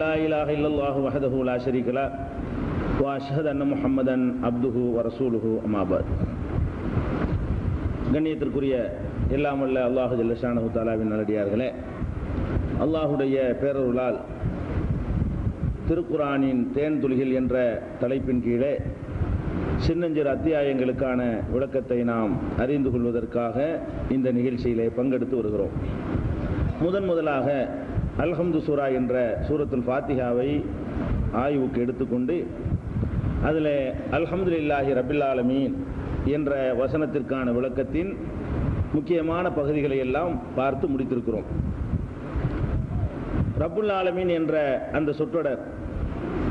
லா இலாஹ இல்லல்லாஹு வஹ்தஹு லா ஷரீக லஹ் வ அஷ்ஹது அன்ன முஹம்மதன் அப்துஹு வ ரசூலுஹு அம்மா பஅத். கண்ணியத்திற்குரிய எல்லாம் வல்ல அல்லாஹு ஜல்ல ஷானஹு தஆலாவின் நல்லடியார்களே, அல்லாஹுடைய பேரருளால் திருக்குர்ஆனின் தேன் துளிகள் என்ற தலைப்பின் கீழே சின்னஞ்சிறு அத்தியாயங்களுக்கான விளக்கத்தை நாம் அறிந்து கொள்வதற்காக இந்த நிகழ்ச்சியிலே பங்கெடுத்து வருகிறோம். முதலாக அல்ஹம்து சூரா என்ற சூரத்துல் ஃபாத்திஹாவை ஆய்வுக்கு எடுத்துக்கொண்டு அதில் அல்ஹம்துலில்லாஹி ரப்பில் ஆலமீன் என்ற வசனத்திற்கான விளக்கத்தின் முக்கியமான பகுதிகளை எல்லாம் பார்த்து முடித்திருக்கிறோம். ரப்புல் ஆலமீன் என்ற அந்த சொற்றொடர்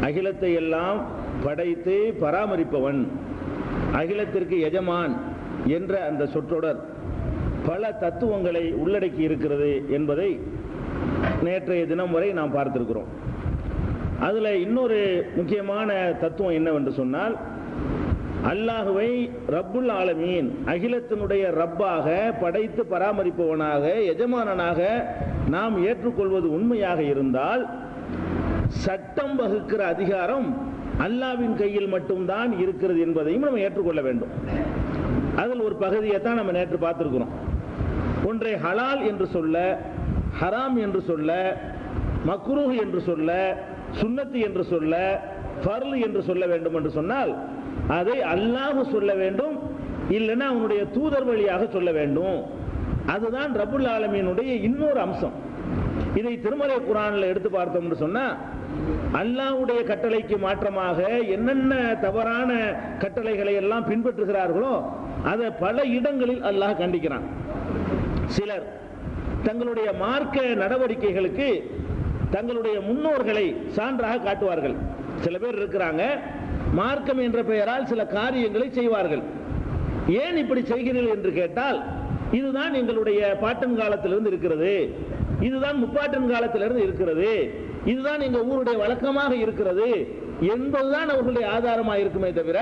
அகிலத்தை எல்லாம் படைத்து பராமரிப்பவன், அகிலத்திற்கு எஜமான் என்ற அந்த சொற்றொடர் பல தத்துவங்களை உள்ளடக்கி இருக்கிறது என்பதை நேற்றைய தினம் வரை நாம் பார்த்திருக்கிறோம். அதில் இன்னொரு முக்கியமான தத்துவம் என்னவென்று சொன்னால், அல்லாஹுவை ரப்புல் ஆலமீன் அகிலத்தினுடைய ரப்பாக படைத்து பராமரிப்பவனாக எஜமானனாக நாம் ஏற்றுக்கொள்வது உண்மையாக இருந்தால் சட்டம் வகுக்கிற அதிகாரம் அல்லாஹ்வின் கையில் மட்டும்தான் இருக்கிறது என்பதையும் நம்ம ஏற்றுக்கொள்ள வேண்டும். அதில் ஒரு பகுதியை தான் நம்ம நேற்று பார்த்திருக்கிறோம். ஒன்றை ஹலால் என்று சொல்ல, ஹராம் என்று சொல்ல, மக்ரூஹ் என்று சொல்ல, சுன்னத்து என்று சொல்ல, ஃபர்ல் என்று சொல்ல வேண்டும் என்று சொன்னால் அதை அல்லாஹ் சொல்ல வேண்டும், இல்லைன்னா அவனுடைய தூதர் வழியாக சொல்ல வேண்டும். அதுதான் ரப்புல் ஆலமீனுடைய இன்னொரு அம்சம். இதை திருமறை குர்ஆனில் எடுத்து பார்த்தோம் என்று சொன்னா, அல்லாஹ்வுடைய கட்டளைக்கு மாற்றமாக என்னென்ன தவறான கட்டளைகளை எல்லாம் பின்பற்றுகிறார்களோ அதை பல இடங்களில் அல்லாஹ் கண்டிக்கிறான். சிலர் தங்களுடைய மார்க்க நடவடிக்கைகளுக்கு தங்களுடைய முன்னோர்களை சான்றாக காட்டுவார்கள். சில பேர் இருக்கிறாங்க, மார்க்கம் என்ற பெயரால் சில காரியங்களை செய்வார்கள். ஏன் இப்படி செய்கிறீர்கள் என்று கேட்டால், இதுதான் எங்களுடைய பாட்டன் காலத்திலிருந்து இருக்கிறது, இதுதான் முப்பாட்டன் காலத்திலிருந்து இருக்கிறது, இதுதான் எங்க ஊருடைய வழக்கமாக இருக்கிறது என்பதுதான் அவர்களுடைய ஆதாரமாக இருக்குமே தவிர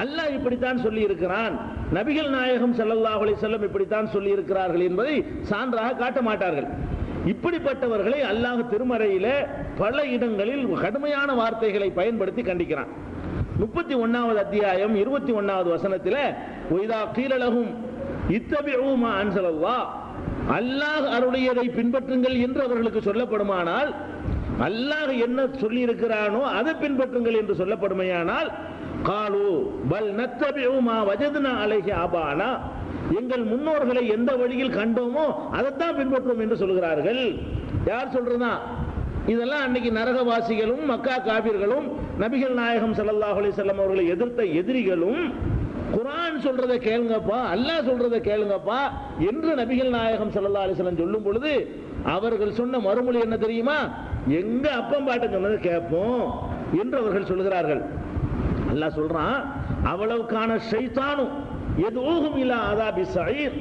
அல்லாஹ் இப்படித்தான் சொல்லி இருக்கிறான், நபிகள் நாயகம் ஸல்லல்லாஹு அலைஹி வஸல்லம் இப்படித்தான் சொல்லி இருக்கிறார்கள் என்பதை சான்றாக காட்ட மாட்டார்கள். இப்படிப்பட்டவர்களை அல்லாஹ் திருமறையில பல இடங்களில் கடுமையான வார்த்தைகளை பயன்படுத்தி கண்டிக்கிறான். 31வது அத்தியாயம் 21வது வசனத்தில் ஒய்தா கீலலகும் இத்தபிஉ மா அன்ஸலல்லாஹ், அல்லாஹ் அருளியதை பின்பற்றுங்கள் என்று அவர்களுக்கு சொல்லப்படுமானால், அல்லாஹ் என்ன சொல்லி இருக்கிறானோ அதை பின்பற்றுங்கள் என்று சொல்லப்படுமையானால், காலு பல் நத்தபிஉ மா வஜத்னா அலைஹி ஆபானா, எங்கள் முன்னோர்களை எந்த வழியில் கண்டோமோ அதைத்தான் பின்பற்றுவோம் என்று சொல்கிறார்கள். யார் சொல்றதா? இதெல்லாம் அன்னைக்கு நரகவாசிகளும் மக்கா காபிர்களும் நபிகள் நாயகம் ஸல்லல்லாஹு அலைஹி வஸல்லம் அவர்களை எதிர்த்த எதிரிகளும் குர்ஆன் சொல்றதை கேளுங்கப்பா, அல்லாஹ் சொல்றதை கேளுங்கப்பா என்று நபிகள் நாயகம் ஸல்லல்லாஹு அலைஹி வஸல்லம் சொல்லும் பொழுது அவர்கள் சொன்ன மறுமொழி என்ன தெரியுமா? எங்க அப்பம் பாட்ட சொன்னதை கேட்போம் என்று அவர்கள் சொல்கிறார்கள். அல்லாஹ் சொல்றான், அவ்வளவுக்கான ஷைத்தானும் யதுஊஹும் இலா அஸாபி ஸஈர்,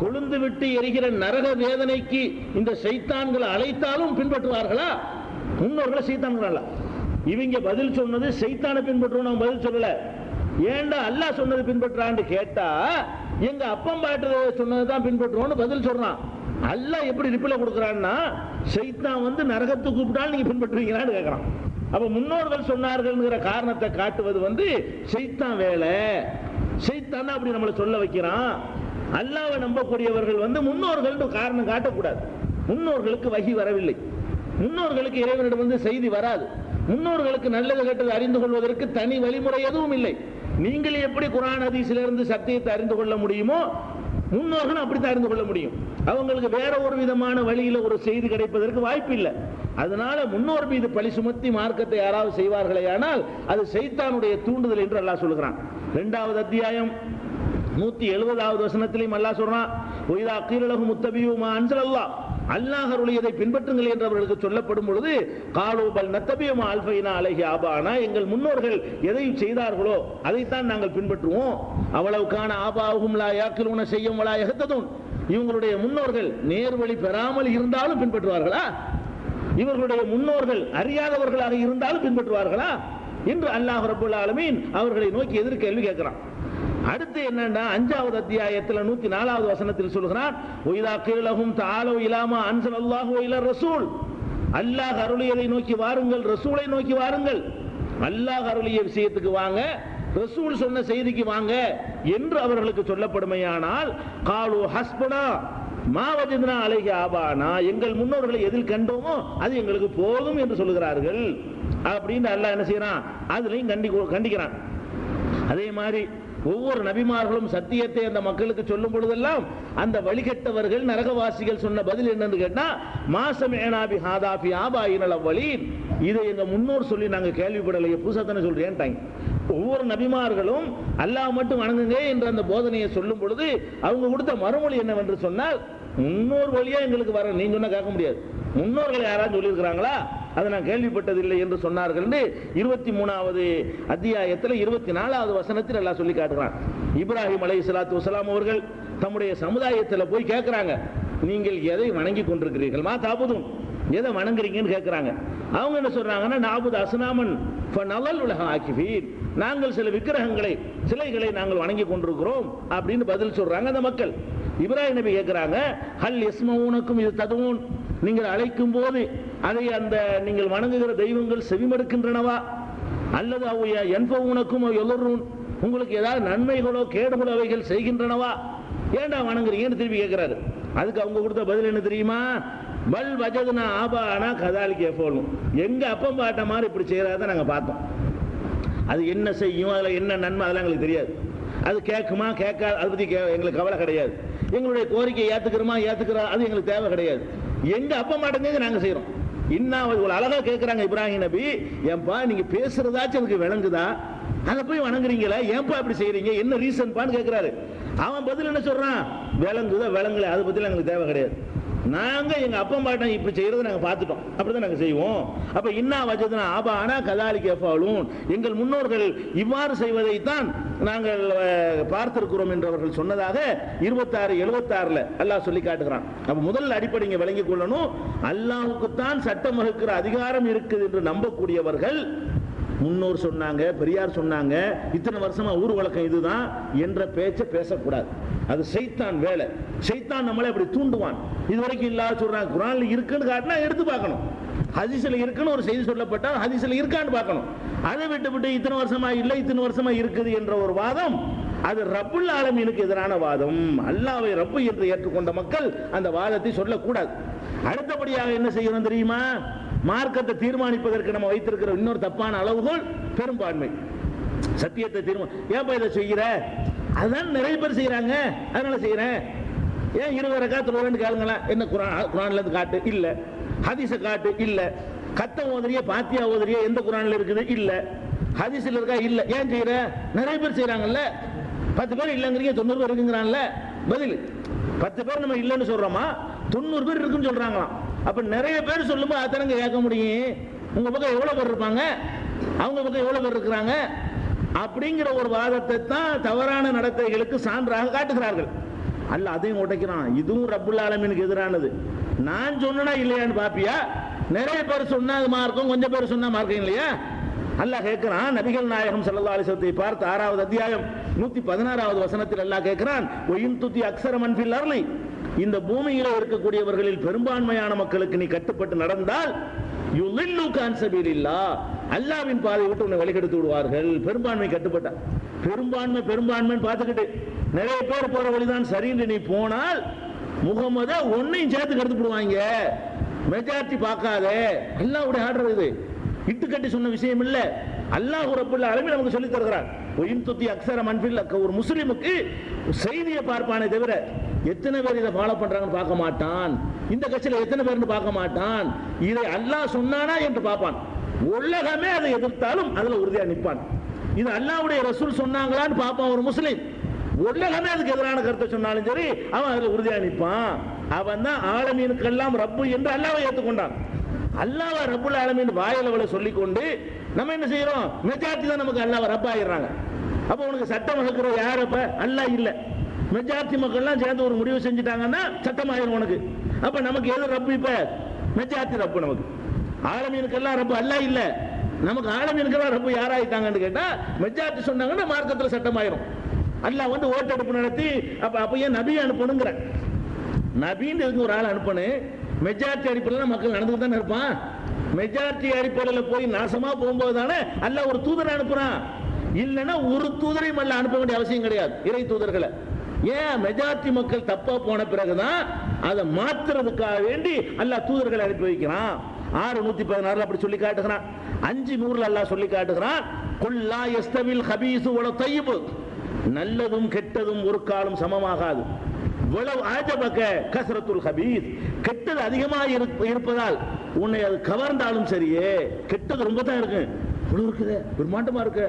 கொழுந்து விட்டு எரிகிற நரக வேதனைக்கு இந்த ஷைத்தான்களை அழைத்தாலும் பின்பற்றுவார்களா? முன்னோர்களை ஷைத்தான்களா? இவங்க பதில் சொன்னது ஷைத்தானை பின்பற்றுவோம், நம்ம பதில் சொல்லல. ஏண்டா அல்லாஹ் சொன்னது பின்பற்றான்னு கேட்டா, எங்க அப்பம் பாட்டு சொன்னதுதான் பின்பற்றுவோம்னு பதில் சொல்றான். அல்லாஹ் எப்படி ரிப்ளை கொடுக்குறான்னா, ஷைத்தான் வந்து நரகத்துக்கு கூப்பிட்டாலும் நீங்க பின்பற்றுவீங்களான்னு கேட்கறான். அப்ப முன்னோர்கள் சொன்னார்கள்ங்கிற காரணத்தை காட்டுவது வந்து ஷைத்தான் வேலை. ஷைத்தான் அப்படி நம்மளை சொல்ல வைக்கிறான். அல்லாஹ்வை நம்பக்கூடியவர்கள் வந்து முன்னோர்கள் காரணம் காட்டக்கூடாது. முன்னோர்களுக்கு வஹி வரவில்லை, முன்னோர்களுக்கு இறைவனிடம் வந்து செய்தி வராது, முன்னோர்களுக்கு நல்லது கெட்டது அறிந்து கொள்வதற்கு தனி வழிமுறை எதுவும் இல்லை. நீங்கள் எப்படி குர்ஆன் ஹதீஸிலிருந்து சத்தியத்தை அறிந்து கொள்ள முடியுமோ முன்னோர்களும் அப்படித்தான் அறிந்து கொள்ள முடியும். அவங்களுக்கு வேற ஒரு விதமான வழியில ஒரு செய்தி கிடைப்பதற்கு வாய்ப்பு இல்லை. அதனால முன்னோர் மீது பழி சுமத்தி மார்க்கத்தை யாராவது செய்வார்களே ஆனால் அது ஷைத்தானுடைய தூண்டுதல் என்று அல்லாஹ் சொல்கிறான். 2வது அத்தியாயம் 170வது வசனத்திலும் அல்லாஹ் சொல்றான், ஒய்தா கீலலகும் முத்தபியூ மா அன்ஸலல்லாஹ், அல்லாஹ் அருளியதை பின்பற்றுங்கள் என்று அவர்களுக்கு சொல்லப்படும் பொழுது, காலு பல் நத்தபியூ மா அல்ஃபைனா அலைஹி ஆபானா, எங்கள் முன்னோர்கள் எதை செய்தார்களோ அதைத்தான் நாங்கள் பின்பற்றுவோம். அவ்வளவுக்கான ஆபாவுஹும் லா யாக்கிலூன ஷையன் வலா யஹ்ததுன், இவங்களுடைய முன்னோர்கள் நேர்வழி பெறாமல் இருந்தாலும் பின்பற்றுவார்களா? இவர்களுடைய முன்னோர்கள் அறியாதவர்களாக இருந்தாலும் பின்பற்றுவார்களா என்று அல்லாஹ் ரப்பல் ஆலமீன் அவர்களை நோக்கி எதிர்கேள்வி கேட்கிறான். அடுத்து என்னன்னா 5வது அத்தியாயத்தில் 104வது வசனத்தில் சொல்கிறான், ஒய்தா கீலஹும் தஆலு இலா மா அன்ஸலல்லாஹு வ இலர் ரசூல், அல்லாஹ் அருளியதை நோக்கி வாருங்கள், ரசூலை நோக்கி வாருங்கள். அல்லாஹ் அருளிய விஷயத்துக்கு வாங்க, ரசூல் சொன்ன செய்திக்கு வாங்க என்று அவர்களுக்கு சொல்லப்படுமையானால், காலு ஹஸ்பனா மா வஜத்னா அலைஹி ஆபானா, எங்கள் முன்னோர்களை எதில் கண்டோமோ அது எங்களுக்கு போதும் என்று சொல்லுகிறார்கள். அப்படின்னு அல்லாஹ் என்ன செய்யறான், அதுலயும் கண்டிக்கிறான். அதே மாதிரி ஒவ்வொரு நபிமார்களும் சத்தியத்தை அந்த மக்களுக்கு சொல்லும் பொழுதெல்லாம் அந்த வழிகட்டவர்கள் நரகவாசிகள் சொன்ன பதில் என்னன்னு கேட்டா, மாசமேனா பி ஹாதாஃபி ஆபாயினல் அவ்வலீன், இதை எங்க முன்னோர் சொல்லி நாங்க கேள்விப்படலையே, புதுசா தானே சொல்றேன்ட்டாங்க. ஒவ்வொரு நபிமார்களும் அல்லாஹ் மட்டும் வணங்குங்க என்ற அந்த போதனையை சொல்லும் பொழுது அவங்க கொடுத்த மறுமொழி என்னவென்று சொன்னால், முன்னோர் வழியா எங்களுக்கு வர, நீங்க சொன்னா கேட்க முடியாது, முன்னோர்கள் யாராவது சொல்லியிருக்கிறாங்களா, அதை நான் கேள்விப்பட்டதில்லை என்று சொன்னார்கள். 23வது அத்தியாயத்தில் 24வது வசனத்தில் எல்லாம் சொல்லி காட்டுறான். இப்ராஹிம் அலைஹிஸ்ஸலாத்து வஸலாம் அவர்கள் தம்முடைய சமுதாயத்தில் போய் கேட்கிறாங்க, நீங்கள் எதை வணங்கி கொண்டிருக்கிறீர்கள், மா தாபுதும், எதை வணங்குறீங்கன்னு கேட்கிறாங்க. அவங்க என்ன சொல்றாங்கன்னா, நாபுது அஸ்னாமன் ஃபனலல் உலக ஆக்கிஃபீன், நாங்கள் சில விக்கிரகங்களை, சிலைகளை நாங்கள் வணங்கி கொண்டிருக்கிறோம் அப்படின்னு பதில் சொல்றாங்க அந்த மக்கள். இப்ராஹிம் நபி கேட்கிறாங்க, ஹல் யஸ்மஊனக்கும் இது ததுன், நீங்கள் அழைக்கும் போது அதை அந்த நீங்கள் வணங்குகிற தெய்வங்கள் செவிமடுக்கின்றனவா, அல்லது அவைய என்பவுனக்கும் எல்லோரும் உங்களுக்கு ஏதாவது நன்மைகளோ கேடுகளோ அவைகள் செய்கின்றனவா, ஏண்டா வணங்குறீங்கன்னு திருப்பி கேட்கிறாரு. அதுக்கு அவங்க கொடுத்த பதில் என்ன தெரியுமா, பல் வஜதுனா ஆபானா கதாலிக்கு எஃபோலும், எங்க அப்பம் பாட்ட மாதிரி இப்படி செய்யறத நாங்க பார்த்தோம், அது என்ன செய்யும், அதுல என்ன நன்மை அதெல்லாம் எங்களுக்கு தெரியாது, அது கேட்குமா கேட்காது அதை பத்தி எங்களுக்கு கவலை கிடையாது, எங்களுடைய கோரிக்கையை ஏத்துக்கிறோமா ஏத்துக்கிறா அது எங்களுக்கு தேவை கிடையாது, எங்க அப்ப மாட்டேங்க நாங்க செய்யறோம். இன்னும் ஒரு அழகா கேட்கிறாங்க இப்ராஹிம் நபி, ஏன்பா நீங்க பேசுறதாச்சும் எனக்கு விளங்குதா, அதை போய் வணங்குறீங்களா, ஏன்பா இப்படி செய்யறீங்க, என்ன ரீசன் பான்னு கேட்கிறாரு. அவன் பதில் என்ன சொல்றான், விளங்குதா விளங்கல அதை பத்தி எங்களுக்கு தேவை கிடையாது, நாங்க எங்க அப்பா பாட்டம் இப்படி செய்யறதை நாங்க பார்த்துட்டோம், அப்படிதான் நாங்க செய்வோம். அப்ப இன்னா வஜதுனா ஆபானா கதாலிக்கு எஃபாலூன், எங்கள் முன்னோர்கள் இவ்வாறு செய்வதைத்தான் நாங்கள் பார்த்திருக்கிறோம் என்று அவர்கள் சொன்னதாக 26-76 அல்லாஹ் சொல்லி காட்டுகிறான். அப்ப முதல் அடிப்படை இங்க விளங்கிக் கொள்ளணும், அல்லாஹ்வுக்குத்தான் சட்டம் வகுக்கிற அதிகாரம் இருக்குது என்று நம்பக்கூடியவர்கள், முன்னோர் சொன்னாங்க, பெரியார் சொன்னாங்க, இத்தனை வருஷமா ஊர் வழக்கம் இதுதான் என்ற பேச்சை பேசக்கூடாது. அது சைத்தான் வேலை. சைத்தான் நம்மளை அப்படி தூண்டுவான். இதுவரைக்கும் இல்லாத சொல்றாங்க, குர்ஆன்ல இருக்குன்னு காட்டினா எடுத்து பார்க்கணும், ஹதீஸ்ல இருக்குன்னு ஒரு செய்தி சொல்லப்பட்டால் ஹதீஸ்ல இருக்கான்னு பார்க்கணும். அதை விட்டு இத்தனை வருஷமா இல்லை இத்தனை வருஷமா இருக்குது என்ற ஒரு வாதம், அது ரப்புல் ஆலமீனுக்கு எதிரான வாதம். அல்லாஹ்வை ரப்பு என்று ஏற்றுக்கொண்ட மக்கள் அந்த வாதத்தை சொல்லக்கூடாது. அடுத்தபடியாக என்ன செய்யணும் தெரியுமா, மார்க்கத்தை தீர்மானிப்பதற்கு நம்ம வைத்திருக்கிற இன்னொரு தப்பான அளவுகோல் பெரும்பான்மை. சத்தியத்தை தீர்மானம், ஏன்பா இதை செய்யற, அதுதான் நிறைய பேர் செய்யறாங்க, அதனால செய்யறேன். ஏன் 20 ரக்காத் தொழுறேன்னு கேளுங்களா, என்ன குர்ஆன்ல இருந்து காட்டு, இல்ல ஹதீஸ காட்டு, இல்ல கத்த ஓதுறிய பாத்தியா ஓதுறிய எந்த குர்ஆன்ல இருக்குது, இல்ல ஹதீஸ்ல இருக்கா, இல்ல ஏன் செய்யற, நிறைய பேர் செய்யறாங்கல்ல, 10 பேர் இல்லங்கிறீங்க 90 பேர் இருக்குங்கறான்ல, பதில் 10 பேர் நம்ம இல்லன்னு சொல்றோமா, 90 பேர் இருக்குன்னு சொல்றாங்களாம். அப்ப நிறைய பேர் சொல்லும்போது அத்தனங்க கேட்க முடியும், உங்க பக்கம் எவ்வளவு பேர் இருப்பாங்க, அவங்க பக்கம் எவ்வளவு பேர் இருக்கிறாங்க அப்படிங்கிற ஒரு வாதத்தை தான் தவறான நடத்தைகளுக்கு சான்றாக காட்டுகிறார்கள். அல்லாஹ் அதையும் உடைக்கிறான், இதுவும் ரப்புல் ஆலமீனுக்கு எதிரானது. நான் சொன்னா இல்லையான்னு பாப்பியா, நிறைய பேர் சொன்னா அது மார்க்கம், கொஞ்சம் பேர் சொன்னா மார்க்கம் இல்லையா. அல்லாஹ் கேட்கிறான், நபிகள் நாயகம் ஸல்லல்லாஹு அலைஹி வஸல்லம் பார்த்து 6வது அத்தியாயம் 116வது வசனத்தில் அல்லாஹ் கேட்கிறான், ஒயின் துதி அக்ஸர மன் ஃபில் அர்லி, இந்த பூமியில இருக்கக்கூடியவர்களில் பெரும்பான்மையான மக்களுக்கு நீ கட்டுப்பட்டு நடந்தால் யுலில்லுக அன் சபீலில்லாஹ், அல்லாஹ்வின் பாதையை விட்டு உன்னை வழிகெடுத்து விடுவார்கள். பெரும்பான்மை கட்டுப்பட்ட, பெரும்பான்மை பார்த்துக்கிட்டு நிறைய பேர் போற வழிதான் சரின்னு நீ போனால் முகமத ஒன்னையும் சேர்த்து கெடுத்து விடுவாங்க. மெஜாரிட்டி பார்க்காதே, அல்லாஹ்வுடைய ஆர்டர் இது, இட்டுக்கட்டி சொன்ன விஷயம் இல்ல. அல்லாஹ் ரப்புல் ஆலமீன் நமக்கு சொல்லி தருகிறார், ஒயின் துதி அக்ஸர மன் ஃபில், ஒரு முஸ்லிமுக்கு செய்தியை பார்ப்பானே தவிர எத்தனை பேர் இதை ஃபாலோ பண்றாங்கன்னு பார்க்க மாட்டான், இந்த கட்சியில எத்தனை பேர்னு பார்க்க மாட்டான், இதை அல்லாஹ் சொன்னானா என்று பார்ப்பான். உலகமே அதை எதிர்த்தாலும் அதுல உறுதியா நிற்பான். இது அல்லாஹ்வுடைய ரசூல் சொன்னாங்களான்னு பார்ப்பான் ஒரு முஸ்லிம். உலகமே அதுக்கு எதிரான கருத்தை சொன்னாலும் சரி அவன் அதுல உறுதியா நிற்பான். அவன் தான் ஆலமீனுக்கெல்லாம் ரப்பு என்று அல்லாஹ்வை ஏற்றுக்கொண்டான். அல்லாஹ் ரப்புல் ஆலமீன் வாயிலவளை சொல்லிக்கொண்டு நம்ம என்ன செய்யறோம், மெஜாரிட்டி தான் நமக்கு அல்லாஹ் ரப்பாயிடுறாங்க. அப்ப உனக்கு சட்டம் வகுக்கிற யார், அப்ப அல்லாஹ் இல்ல, மெஜாரிட்டி மக்கள்லாம் சேர்ந்து ஒரு முடிவு செஞ்சுட்டாங்கன்னா சட்டம் ஆயிரும் உனக்கு. அப்ப நமக்கு எது ரப்பு, இப்ப மெஜாரிட்டி ரப்பு நமக்கு. ஆலமீனுக்கெல்லாம் ரப்பு அல்லாஹ் இல்ல, நமக்கு ஆலமீனுக்கெல்லாம் ரப்பு யாராயிட்டாங்கன்னு கேட்டா மெஜாரிட்டி சொன்னாங்கன்னா மார்க்கத்துல சட்டம் ஆயிரும். அல்லாஹ் வந்து ஓட்டெடுப்பு நடத்தி அப்ப ஏன் நபி அனுப்பணுங்கிற, நபின்னு ஒரு ஆள் அனுப்பணும், மெஜாரிட்டி அடிப்படையில் மக்கள் நடந்துட்டு தானே இருப்பான். மெஜாரிட்டி அடிப்படையில் போய் நாசமா போகும்போது தானே அல்ல ஒரு தூதரை அனுப்புறான். இல்லைன்னா ஒரு தூதரையும் அல்ல அனுப்ப வேண்டிய அவசியம் கிடையாது, இறை தூதர்களை. ஏன் மெஜாரிட்டி மக்கள் தப்பா போன பிறகுதான் அதை மாத்துறதுக்காக வேண்டி அல்லாஹ் தூதர்களை அனுப்பி வைக்கிறான். 6:116 அப்படி சொல்லி காட்டுகிறான். 5:100 அல்லாஹ் சொல்லி காட்டுகிறான், குல்லா யஸ்தவில் ஹபீஸு வல தய்யிபு, நல்லதும் கெட்டதும் ஒரு காலம் சமமாகாது. வலவ் ஆஜபக கஸ்ரத்துல் ஹபீஸ், கெட்டது அதிகமாக இருப்பதால் உன்னை அது கவர்ந்தாலும் சரியே, கெட்டது ரொம்ப தான் இருக்கு, இவ்வளவு இருக்குது, பிரம்மாண்டமா இருக்கு,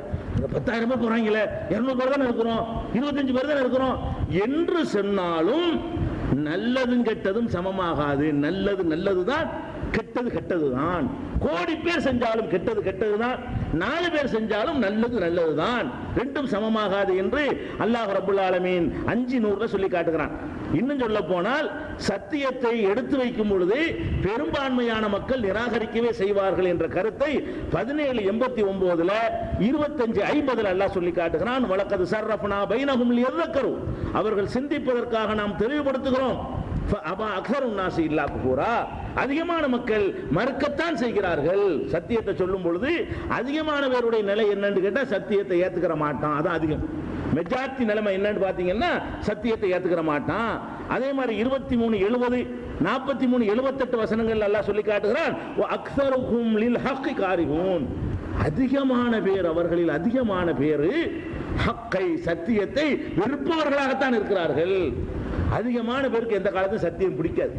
10,000 பேர் போறாங்களே, 200 பேர் தானே இருக்கிறோம், 25 பேர் தானே இருக்கிறோம் என்று சொன்னாலும் நல்லதும் கெட்டதும் சமமாகாது. நல்லது நல்லதுதான், கெட்டது கெட்டதுதான். கோடி பேர் செஞ்சாலும் கெட்டது கெட்டதுதான், 4 பேர் செஞ்சாலும் நல்லது நல்லதுதான், ரெண்டும் சமமாகாது என்று அல்லாஹ் ரப்பல் ஆலமீன் 5:100 சொல்லி காட்டுகிறான். இன்னும் சொல்ல போனால் சத்தியத்தை எடுத்து வைக்கும் பொழுது பெரும்பான்மையான மக்கள் நிராகரிக்கவே செய்வார்கள் என்ற கருத்தை 17:89 25:50 அல்லாஹ் சொல்லி காட்டுகிறான். வலக்கது சர்ரஃப்னா பைனஹும் லியذكروا, அவர்கள் சிந்திப்பதற்காக நாம் தெளிவுபடுத்துகிறோம். அதிகமான மக்கள் மறுக்கத்தான் செய்கிறார்கள். சத்தியத்தை சொல்லும் பொழுது அதிகமான பேருடைய நிலை என்னன்னு கேட்டா சத்தியத்தை ஏத்துக்கிற மாட்டான், அதான் அதிகம். மெஜாரிட்டி நிலைமை என்னன்னு பாத்தீங்கன்னா சத்தியத்தை ஏத்துக்கிற மாட்டான். அதே மாதிரி 23:70 43:78 வசனங்கள் அல்லாஹ் சொல்லி காட்டுகிறான், அக்ஸருஹும் லில் ஹக்கி காரிஹூன், அதிகமான பேர், அவர்களில் அதிகமான பேர் ஹக்கை சத்தியத்தை வெறுப்பவர்களாகத்தான் இருக்கிறார்கள். அதிகமான பேருக்கு எந்த காலத்தும் சத்தியம் பிடிக்காது.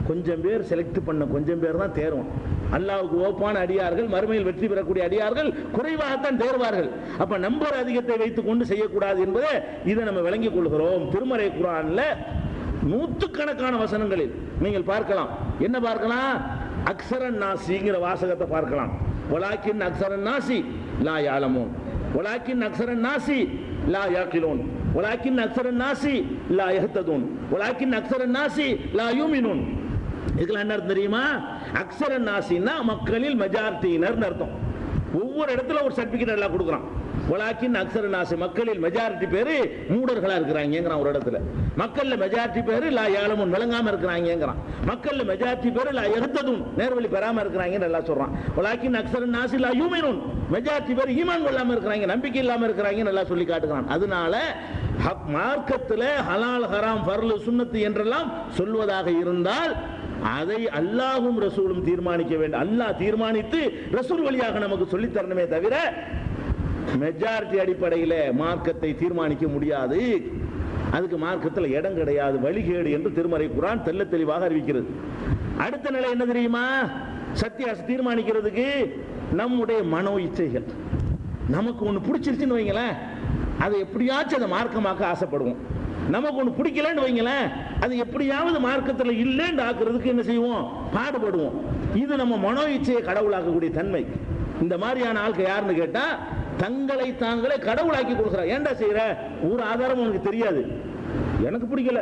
கொஞ்சம் பேர் செலக்ட் பண்ண கொஞ்சம் பேர் தான் தேர்வோம். அல்லாஹ்வுக்கு ஓப்பான அடியார்கள், மறுமையில் வெற்றி பெறக்கூடிய அடியார்கள் குறைவாகத்தான் தேர்வார்கள். அப்ப நம்பர் அதிகத்தை வைத்துக் கொண்டு செய்யக்கூடாது என்பதை இதை நம்ம விளங்கிக் கொள்கிறோம். திருமறை குர்ஆன்ல நூற்றுக்கணக்கான வசனங்களில் நீங்கள் பார்க்கலாம். என்ன பார்க்கலாம்? அக்ஸரன் நாசிங்கிற வாசகத்தை பார்க்கலாம். வலாக்கின் அக்ஸரன் நாசி லா யாலமூன், வலாக்கின் அக்ஸரன் நாசி லா யாகிலூன், வலாக்கின் அக்ஸரன் நாசி லா யஹ்ததூன், வலாக்கின் அக்ஸரன் நாசி லா யூமினூன். இதுக்கு என்ன அர்த்தம் தெரியுமா? அக்ஸரன் நாசின்னா மக்களில் மெஜாரிட்டியினர் அர்த்தம். ஒவ்வொரு இடத்துல ஒரு சர்டிபிகேட் எல்லாம் கொடுக்குறான். வலாக்கின் அக்ஸர நாசி, மக்களில் மெஜாரிட்டி பேரு மூடர்களா இருக்கிறாங்கிறான் ஒரு இடத்துல. மக்கள்ல மெஜாரிட்டி பேரு லா யாலமுன், விளங்காம இருக்கிறாங்கிறான். மக்கள்ல மெஜாரிட்டி பேரு லா யஹ்ததுன், நேர்வழி பெறாம இருக்கிறாங்கன்னு எல்லாம் சொல்றான். வலாக்கின் அக்ஸர நாசி லா யூமினூன், மெஜாரிட்டி பேரு ஈமான் கொள்ளாம இருக்கிறாங்க, நம்பிக்கை இல்லாம இருக்கிறாங்கன்னு எல்லாம் சொல்லி காட்டுகிறான். அதனால மார்க்கத்துல ஹலால் ஹராம் ஃபர்லு சுன்னத்து என்றெல்லாம் சொல்வதாக இருந்தால் அதை அல்லாஹ்வும் ரசூலும் தீர்மானிக்க வேண்டும். அல்லாஹ் தீர்மானித்து ரசூல் வழியாக நமக்கு சொல்லி தரணுமே தவிர மெஜாரிட்டி அடிப்படையில் மார்க்கத்தை தீர்மானிக்க முடியாது. அதுக்கு மார்க்கத்தில் இடம் கிடையாது, வழிகேடு என்று திருமறை குர்ஆன் தெள்ள தெளிவாக அறிவிக்கிறது. அடுத்த நிலை என்ன தெரியுமா? சத்தியாச தீர்மானிக்கிறதுக்கு நம்முடைய மனோ இச்சைகள். நமக்கு ஒன்று பிடிச்சிருச்சுன்னு வைங்களேன், அதை எப்படியாச்சும் அதை மார்க்கமாக்க ஆசைப்படுவோம். நமக்கு ஒன்று பிடிக்கலன்னு வைங்களேன், அது எப்படியாவது மார்க்கத்தில் இல்லைன்னு ஆக்குறதுக்கு என்ன செய்வோம்? பாடுபடுவோம். இது நம்ம மனோ இச்சையை கடவுளாக்கக்கூடிய தன்மை. இந்த மாதிரியான ஆட்கள் யாருன்னு கேட்டா தங்களை தாங்களே கடவுளாக்கி கொடுக்குறாங்க. ஏன்டா செய்யற? ஒரு ஆதாரம் உனக்கு தெரியாது, எனக்கு பிடிக்கல,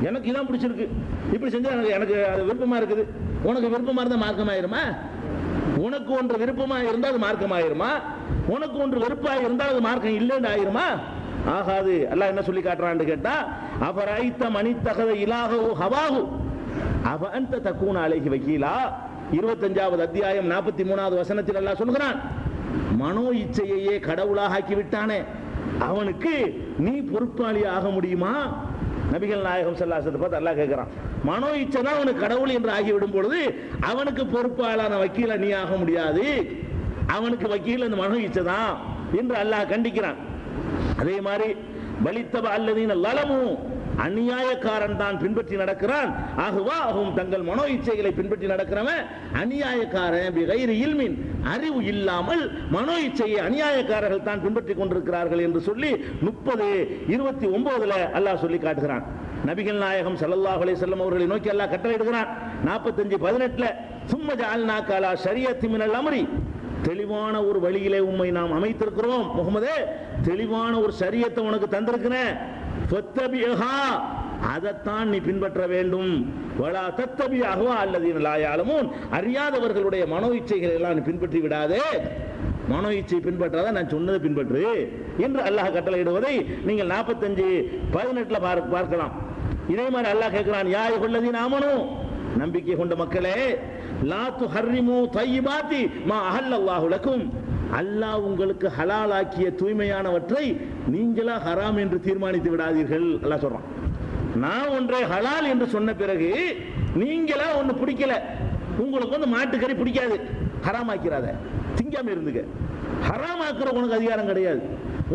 எனக்கு இதான் பிடிச்சிருக்கு, இப்படி செஞ்சா எனக்கு அது விருப்பமா இருக்குது. உனக்கு விருப்பமா இருந்தா மார்க்கமாயிருமா? உனக்கு ஒன்று விருப்பமா இருந்தால் அது மார்க்கமாயிருமா? உனக்கு ஒன்று வெறுப்பாக இருந்தால் அது மார்க்கம் இல்லைன்னு ஆயிருமா? ஆகாது. அல்லாஹ் என்ன சொல்லி காட்டுறான்னு கேட்டா, அபரைத்த மனித்தகத இலாஹு ஹவாஹு அவ அந்த தக்கூன அலைஹி வக்கீலா. 25வது அத்தியாயம் 43வது வசனத்தில் அல்லாஹ் சொல்கிறான், மனோ இச்சையையே கடவுளாக ஆக்கி விட்டானே, அவனுக்கு நீ பொறுப்பாளி ஆக முடியுமா? நபிகள் நாயகம் ஸல்லல்லாஹு அலைஹி வஸல்லம் பார்த்து அல்லாஹ் கேட்கிறான், மனோ இச்சை தான் அவனுக்கு கடவுள் என்று ஆகிவிடும் பொழுது அவனுக்கு பொறுப்பாளான வக்கீல நீ ஆக முடியாது, அவனுக்கு வக்கீல் அந்த மனோ இச்சை தான் என்று அல்லாஹ் கண்டிக்கிறான். அதே மாதிரி பலித்தப அல்லதீன லலமு, அநியாயக்காரன் தான் பின்பற்றி நடக்கிறான். ஆகுவாகும், தங்கள் மனோ இச்சைகளை பின்பற்றி நடக்கிறவன் அநியாயக்காரன். பிகைரி இல்மின், அறிவு இல்லாமல் மனோ இச்சையை அநியாயக்காரர்கள் தான் பின்பற்றி கொண்டிருக்கிறார்கள் என்று சொல்லி 30:29 அல்லாஹ் சொல்லி காட்டுகிறான். நபிகள் நாயகம் ஸல்லல்லாஹு அலைஹி வஸல்லம் அவர்களை நோக்கி அல்லாஹ் கட்டளையிடுகிறான் 45:18 சும்ம ஜஅல்னாக அலா ஷரியத்தி மினல் அம்ரி, தெளிவான ஒரு வழியிலே உம்மை நாம் அமைத்திருக்கிறோம் முகமதே, தெளிவான ஒரு ஷரியத்தை உனக்கு தந்திருக்கிறேன், ஃபத்தபிஹா, அதைத்தான் நீ பின்பற்ற வேண்டும். வலா தத்தபி அஹ்வா அல்லதீன லா யஅலமூன், அறியாதவர்களுடைய மனோ இச்சைகளை எல்லாம் நீ பின்பற்றி விடாதே, மனோ இச்சை பின்பற்றாத நான் சொன்னதை பின்பற்று என்று அல்லாஹ் கட்டளையிடுவதை நீங்கள் 45:18 பார்க்கலாம். இதே மாதிரி அல்லாஹ் கேட்கிறான், யா அய்யுஹல்லதீன ஆமனூ நம்பிக்கை கொண்ட மக்களே, லா துஹர்ரிமு தய்யிபாத்தி மா அஹல்லல்லாஹு லக்கும், அல்லாஹ் உங்களுக்கு ஹலாலாக்கிய தூய்மையானவற்றை நீங்களா ஹராம் என்று தீர்மானித்து விடாதீர்கள். அல்லாஹ் சொல்றான். நான் ஒன்றை ஹலால் என்று சொன்ன பிறகு நீங்களா ஒன்னு பிடிக்கல, உங்களுக்கு வந்து மாட்டுக்கறி பிடிக்காது, ஹராம் ஆக்கிறாத, திங்காம இருந்துக்க. ஹராம் ஆக்குற உனக்கு அதிகாரம் கிடையாது.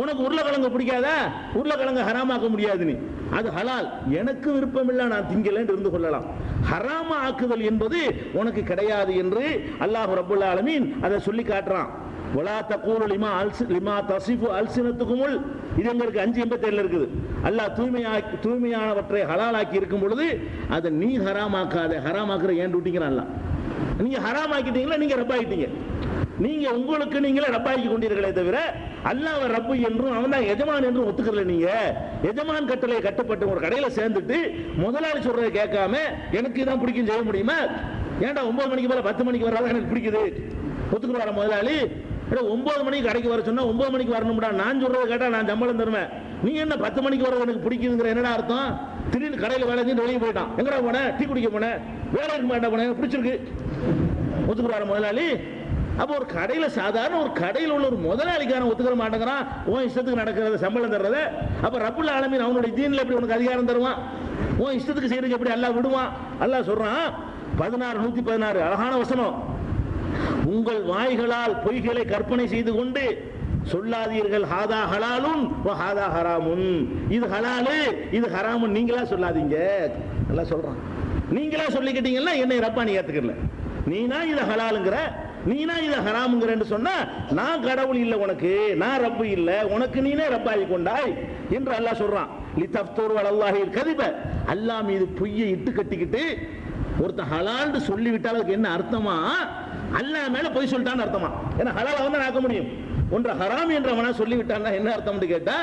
உனக்கு உருளைக்கிழங்கு பிடிக்காதா, உருளைக்கிழங்கு ஹராமாக்க முடியாது, நீ அது ஹலால், எனக்கு விருப்பமில்லை, நான் திங்கல என்று இருந்து கொள்ளலாம். ஹராமா ஆக்குதல் என்பது உனக்கு கிடையாது என்று அல்லாஹ் ரப்பல் ஆலமீன் அதை சொல்லி காட்டுறான். வலா தகூலு லிமா தஸிஃபு அல்சினத்துகுமுல், இது எங்க இருக்கு? 587 இருக்குது. அல்லாஹ் தூய்மையானவற்றை ஹலாலாக்கி இருக்கும் பொழுது அதை நீ ஹராமாக்காத, ஹராமாக்குற ஏன் விட்டீங்கிறான் அல்லாஹ். நீங்க ஹராமாக்கிட்டீங்களா, நீங்க ரப்பாயிட்டீங்க. நீங்க உங்களுக்கு நீங்களே ரப்பாக்கி கொண்டீர்களே தவிர அல்லாஹ் ரப்பு என்றும் அவன் தான் எஜமான் என்றும் ஒத்துக்கல. நீங்க எஜமான் கட்டளையை கட்டுப்பட்டு ஒரு கடையில சேர்ந்துட்டு முதலாளி சொல்றதை கேட்காம எனக்கு இதான் பிடிக்கும் செய்ய முடியுமா? ஏன்டா 9 மணிக்கு மேல 10 மணிக்கு வராத எனக்கு பிடிக்குது ஒத்துக்கிட்டு வர முதலாளி? 9 மணிக்கு கடைக்கு வர சொன்னா 9 மணிக்கு வரணும்டா, நான் சொல்றதை கேட்டா நான் சம்பளம் தருவேன். நீ என்ன 10 மணிக்கு வர எனக்கு பிடிக்குதுங்கிற என்னடா அர்த்தம்? திடீர்னு கடையில் வேலை செஞ்சு வெளியே போயிட்டான். எங்கடா போன? டீ குடிக்க போனேன். வேலை இருக்க மாட்டா போனேன், பிடிச்சிருக்கு ஒத்துக்கிட்டு வர முதலாளி. அப்போ ஒரு கடையில சாதாரண ஒரு கடையில் உள்ள ஒரு முதலாளிக்காரன் ஒத்துக்கிற மாட்டேங்கிறான், உன் இஷ்டத்துக்கு நடக்கிறத சம்பளம் தர்றத. அப்ப ரப்புல் ஆலமீன் அவனுடைய தீன்ல எப்படி உனக்கு அதிகாரம் தருவான்? உன் இஷ்டத்துக்கு செய்யறதுக்கு எப்படி அல்லாஹ் விடுவான்? அல்லாஹ் சொல்றான் 116 அழகான வசனம். உங்கள் வாய்களால் பொய்களை கற்பனை செய்து கொண்டு சொல்லாதீர்கள் ஹாதா ஹலாலுன் வ ஹாதா ஹராமுன், இது ஹலாலு இது ஹராமுன் நீங்களா சொல்லாதீங்க. அல்லாஹ் சொல்றான். நீங்களா சொல்லிக்கிட்டீங்கன்னா என்னை ரப்பா நீ ஏத்துக்கல. நீனா இத ஹலாலுங்கற, நீனா இத ஹராமுங்கறன்னு சொன்னா நான் கடவுள் இல்ல உனக்கு, நான் ரப்பு இல்ல உனக்கு, நீனே ரப்பாகி கொண்டாய் என்று அல்லாஹ் சொல்றான். லிதஃப்தூரு அலல்லாஹில் கதிப, அல்லாஹ் மீது பொய்யை இட்டு கட்டிக்கிட்டு ஒருத்த ஹலால்னு சொல்லிவிட்டால் அதுக்கு என்ன அர்த்தமா? அல்லாஹ் மேல பொய் சொல்லிட்டான்னு அர்த்தமா? ஏன்னா ஹலால வந்து ஆக்க முடியும். ஒன்ற ஹராம் என்றவனா சொல்லிவிட்டான்னா என்ன அர்த்தம்னு கேட்டா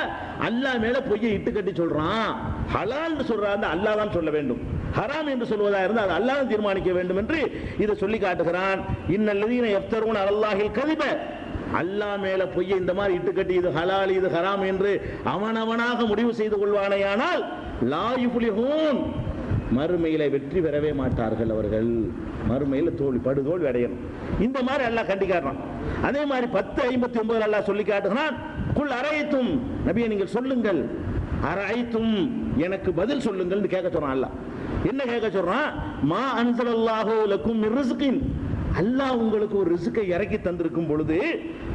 அல்லாஹ் மேல பொய்யை இட்டு கட்டி சொல்றான். ஹலால்னு சொல்றாங்க அல்லாஹ் தான் சொல்ல வேண்டும், ஹராம் என்று சொல்வதா இருந்தால் அது அல்லாஹ் தீர்மானிக்க வேண்டும் என்று இதை சொல்லி காட்டுகிறான். இன்னல்லதீன யஃப்தரூன அலல்லாஹில் கதிப, அல்லாஹ் மேல பொய்யை இந்த மாதிரி இட்டுக்கட்டி இது ஹலால் இது ஹராம் என்று அவனவனாக முடிவு செய்து கொள்வானேயானால் லா யுஃப்லிஹூன், மறுமையில வெற்றி பெறவே மாட்டார்கள் அவர்கள். மறுமையில படுதோல்வி அடையணும். இந்த மாதிரி அல்லாஹ் கண்டிக்காட்டான். அதே மாதிரி 10:59 அல்லாஹ் சொல்லி காட்டுகிறான். குல் அரைத்தும், நபியை நீங்கள் சொல்லுங்கள், அரைத்தும் எனக்கு பதில் சொல்லுங்கள் கேட்க சொல்றான் அல்லாஹ். என்ன கேட்க சொல்றான்? மா அன்ஸலல்லாஹு லக்கும் மின் ரிஸ்கின், அல்லாஹ் உங்களுக்கு ஒரு ரிஸ்கை இறக்கி தந்திருக்கும் பொழுது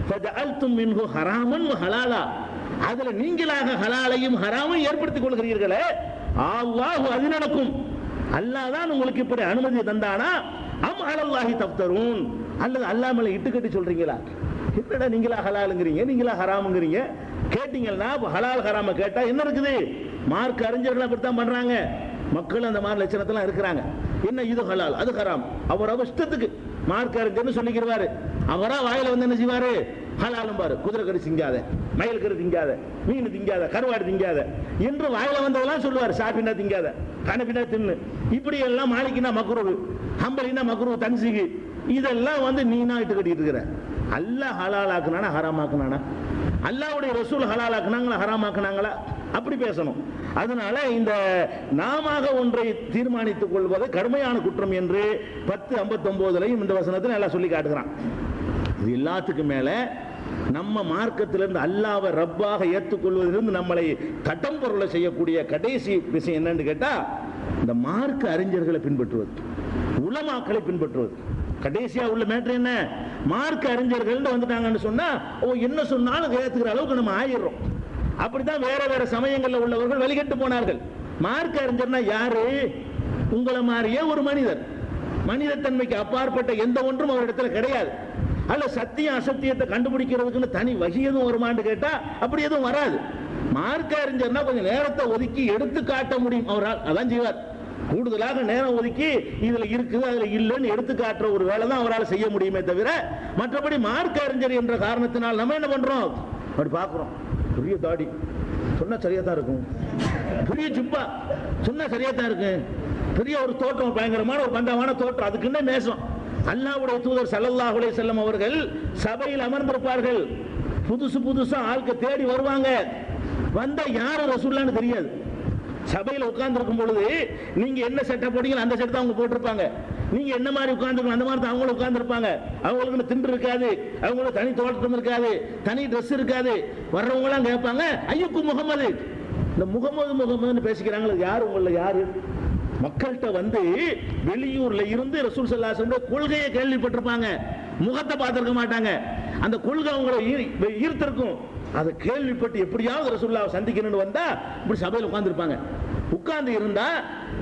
ஃபஜஅல்தும் மின்ஹு ஹராமன் வ ஹலாலா, அதுல நீங்களாக ஹலாலையும் ஹராமையும் ஏற்படுத்திக் கொள்கிறீர்களே, அல்லாஹு அதினக்கும், அல்லாஹ் தான் உங்களுக்கு இப்படி அனுமதி தந்தானா? அம் அலல்லாஹி தஃப்தரூன், அல்லது அல்லாஹ் மேல இட்டுக்கட்டி சொல்றீங்களா? என்னடா நீங்களா ஹலாலுங்கிறீங்க நீங்களா ஹராமுங்கிறீங்க? கேட்டீங்கன்னா ஹலால் ஹராம கேட்டா என்ன இருக்குது? மார்க் அறிஞர்கள் அப்படித்தான் பண்றாங்க. மக்கள் அந்த மாதிரி லட்சணத்தெல்லாம் இருக்கிறாங்க. என்ன இது ஹலால் அது ஹராம், அவர் இஷ்டத்துக்கு மார்க் அறிஞர்னு சொல்லிக்கிறாரு. அவரா வாயில வந்து என்ன செய்வாரு? ஹலாலும் பாரு, குதிரை கறி திங்காத, மயில் கறி திங்காத, மீன் திங்காத, கருவாடு திங்காத என்று வாயில வந்ததெல்லாம் சொல்லுவார். ஷாஃபினா திங்காத, ஹனஃபினா தின்னு, இப்படி எல்லாம் மாலிகினா மக்ரூஹ், ஹம்பலினா மக்ரூஹ் தன்சீஹ், இதெல்லாம் வந்து நீனா இட்டு கட்டிட்டு இருக்கிற. அல்லாஹ் ஹலால் ஆக்குனானா ஹராம் ஆக்குனானா? அல்லாஹ்வுடைய ரசூல் ஹலால் ஆக்குனாங்களா ஹராம் ஆக்குனாங்களா? அப்படி பேசணும். அதனால இந்த நாம ஒன்றை தீர்மானித்துக் கொள்வது கடுமையான குற்றம் என்று 10:59 இந்த வசனத்தில் எல்லாம் சொல்லி காட்டுகிறான். இது எல்லாத்துக்கும் மேல நம்ம மார்க்கத்திலிருந்து அல்லாஹ்வை ரப்பாக ஏற்றுக்கொள்வதிலிருந்து நம்மளை தட்டம் பொருளை செய்யக்கூடிய கடைசி விஷயம் என்னன்னு கேட்டா இந்த மார்க்க அறிஞர்களை பின்பற்றுவது, உலமாக்களை பின்பற்றுவது. கடைசியா உள்ள மேட்டர் என்ன? மார்க்க அறிஞர்கள் வந்துட்டாங்கன்னு சொன்னா என்ன சொன்னாலும் ஏத்துக்கிற அளவுக்கு நம்ம ஆயிடுறோம். அப்படித்தான் வேற வேற சமயங்கள்ல உள்ளவர்கள் வழிகட்டு போனார்கள். மார்க்க அறிஞர்னா யாரு? உங்களை மாதிரியே ஒரு மனிதர், மனித தன்மைக்கு அப்பாற்பட்ட எந்த ஒன்றும் அவரிடத்துல கிடையாது. அல்ல சத்தியம் அசத்தியத்தை கண்டுபிடிக்கிறதுக்குன்னு தனி வகை எதுவும் வருமானு கேட்டா அப்படி எதுவும் வராது. மார்க்க அறிஞர்னா கொஞ்சம் நேரத்தை ஒதுக்கி எடுத்து காட்ட முடியும் அவரால், அதான் செய்வார். கூடுதலாக நேரம் ஒதுக்கி இதுல இருக்குது அதுல இல்லைன்னு எடுத்து காட்டுற ஒரு வேலை தான் அவரால் செய்ய முடியுமே தவிர மற்றபடி மார்க்க அறிஞர் என்ற காரணத்தினால் நம்ம என்ன பண்றோம்? அப்படி பாக்குறோம், பெரிய தாடி சொன்னா சரியா தான் இருக்கும், பெரிய ஜிப்பா சொன்னா சரியா தான் இருக்கு, பெரிய ஒரு தோற்றம், பயங்கரமான ஒரு பந்தமான தோற்றம், அதுக்குன்னே மேசம். அல்லாஹ்வுடைய தூதர் ஸல்லல்லாஹு அலைஹி வஸல்லம் அவர்கள் சபையில் அமர்ந்திருப்பார்கள். புதுசு புதுசா ஆட்கள் தேடி வருவாங்க. வந்தா யாரு ரசூலுல்லாஹ்னு தெரியாது. சபையில் உட்கார்ந்து இருக்கும் பொழுது நீங்க என்ன சட்டை போட்டீங்களோ அந்த சட்டை அவங்க போட்டிருப்பாங்க. நீங்க என்ன மாதிரி உட்கார்ந்துருக்கணும் அந்த மாதிரி தான் அவங்களும் உட்கார்ந்துருப்பாங்க. அவங்களுக்கு திண்டு இருக்காது, அவங்களுக்கு தனி தோட்டம் இருக்காது, தனி ட்ரெஸ் இருக்காது. வர்றவங்க எல்லாம் கேட்பாங்க, ஐயக்கு முகமது, இந்த முகமதுன்னு பேசிக்கிறாங்களே யாரு? உங்கள யாரு? மக்கள்கிட்ட வந்து வெளியூர்ல இருந்து ரசூல் ஸல்லல்லாஹு அலைஹி வஸல்லம் கொள்கையை கேள்விப்பட்டிருப்பாங்க, முகத்தை பார்த்திருக்க மாட்டாங்க. அந்த கொள்கை அவங்களை ஈர்த்திருக்கும். அதை கேள்விப்பட்டு எப்படியாவது ரசூலுல்லாஹை சந்திக்கணும்னு வந்தா இப்படி சபையில் உட்கார்ந்துருப்பாங்க. உட்கார்ந்து இருந்தா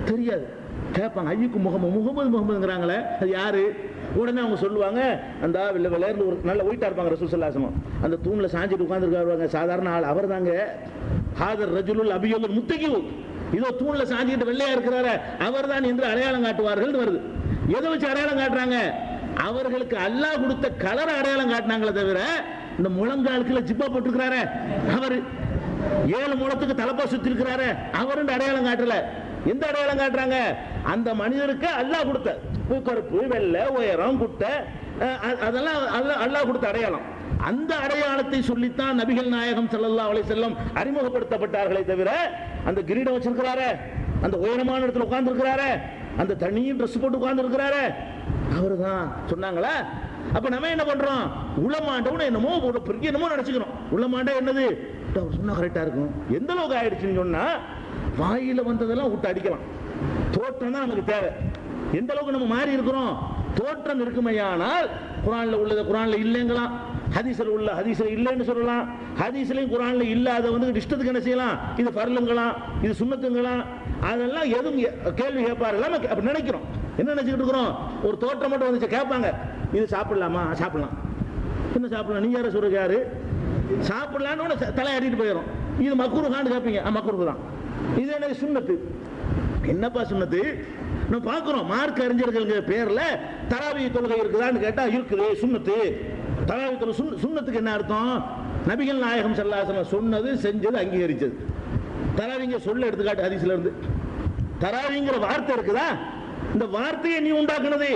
தெரியாது, கேட்பாங்க, ஐயக்கு முகமதுங்கிறாங்களே அது யாரு? உடனே அவங்க சொல்லுவாங்க, அந்த விளையாண்டு ஒரு நல்ல ஒயிட்டா இருப்பாங்க ரசூல் ஸல்லல்லாஹு அலைஹி வஸல்லம், அந்த தூண்ல சாஞ்சிட்டு உட்கார்ந்துருக்காருவாங்க, சாதாரண ஆள் அவர் தாங்க. ஹாதர் ரஜுலுல் அபியதுல் முத்தகி, இதோ தூண்ல சாஞ்சிட்டு வெள்ளையா இருக்கிறாரு அவர் தான் என்று அடையாளம் காட்டுவார்கள் வருது. எதை வச்சு அடையாளம் காட்டுறாங்க? அவர்களுக்கு அல்லாஹ் கொடுத்த கலர் அடையாளம் காட்டினாங்களே தவிர இந்த முழங்காலுக்குள்ள ஜிப்பா போட்டுக்கிறாரு அவரு, 7 முழத்துக்கு தலப்பா சுத்தி இருக்கிறாரு அவரு அடையாளம் காட்டல. எந்த அடையாளம் காட்டுறாங்க? அந்த மனிதருக்கு அல்லாஹ் கொடுத்த கருப்பு, வெள்ளை, உயரம், குட்டை, அதெல்லாம் அல்லாஹ் கொடுத்த அடையாளம். அந்த அடையாளத்தை சொல்லித்தான் நபிகள் நாயகம் ஸல்லல்லாஹு அலைஹி வஸல்லம் அறிமுகப்படுத்தப்பட்டார்களே தவிர அந்த கிரீடம் வச்சிருக்கிறாரு, அந்த உயரமான இடத்துல உட்கார்ந்து இருக்கிறாரு, அந்த தனியும் ட்ரெஸ் போட்டு உட்கார்ந்து இருக்கிறாரு அவரு தான் சொன்னாங்களா? அப்ப நம்ம என்ன பண்றோம்? உளமாண்டவன என்னமோ பெரிய என்னமோ நினைச்சுக்கிறோம். உளமாண்ட என்னது அவர் சொன்னா கரெக்டா இருக்கும். எந்த அளவுக்கு ஆயிடுச்சுன்னு சொன்னா வாயில வந்ததெல்லாம் விட்டு அடிக்கலாம். தோற்றம் தான் நமக்கு தேவை. எந்த அளவுக்கு நம்ம மாறி இருக்கிறோம்? தோற்றம் இருக்குமையானால் குர்ஆன்ல உள்ளது குர்ஆன்ல இல்லைங்களாம், ஹதீஸ்ல உள்ள ஹதீஸ்ல இல்லைன்னு சொல்லலாம். ஹதீஸ்லயும் குர்ஆன்ல இல்லாத வந்து இஷ்டத்துக்கு என்ன செய்யலாம்? இது ஃபர்லுங்களாம், இது சுன்னத்துங்களாம், அதெல்லாம் எதுவும் கேள்வி கேட்பார்கள். அப்படி நினைக்கிறோம். என்ன நினைச்சுக்கிட்டு இருக்கிறோம்? ஒரு தோற்றம் மட்டும் வந்துச்சு கேட்பாங்க, இது சாப்பிடலாமா? சாப்பிடலாம். என்ன சாப்பிடலாம்? நீ யார சொல்றது? யாரு சாப்பிடலான்னு தலையாடிட்டு போயிடும். இது மக்ரூஹான்னு கேட்பீங்க, மக்ரூஹ் தான். இது என்ன சுன்னத்து? என்னப்பா சுன்னத்து? நம்ம பார்க்கிறோம் மார்க் அறிஞர்கள் பேர்ல தராவி தொழுகை இருக்குதான்னு கேட்டா இருக்குது சுன்னத்து. தராவி தொழுகை சுன்னத்துக்கு என்ன அர்த்தம்? நபிகள் நாயகம் ஸல்லல்லாஹு அலைஹி வஸல்லம் சொன்னது, செஞ்சது, அங்கீகரிச்சது. தராவிங்க சொல்ல எடுத்துக்காட்டு ஹதீஸ்ல இருந்து. தராவிங்கிற வார்த்தை இருக்குதா? இந்த வார்த்தையை நீ உண்டாக்குனது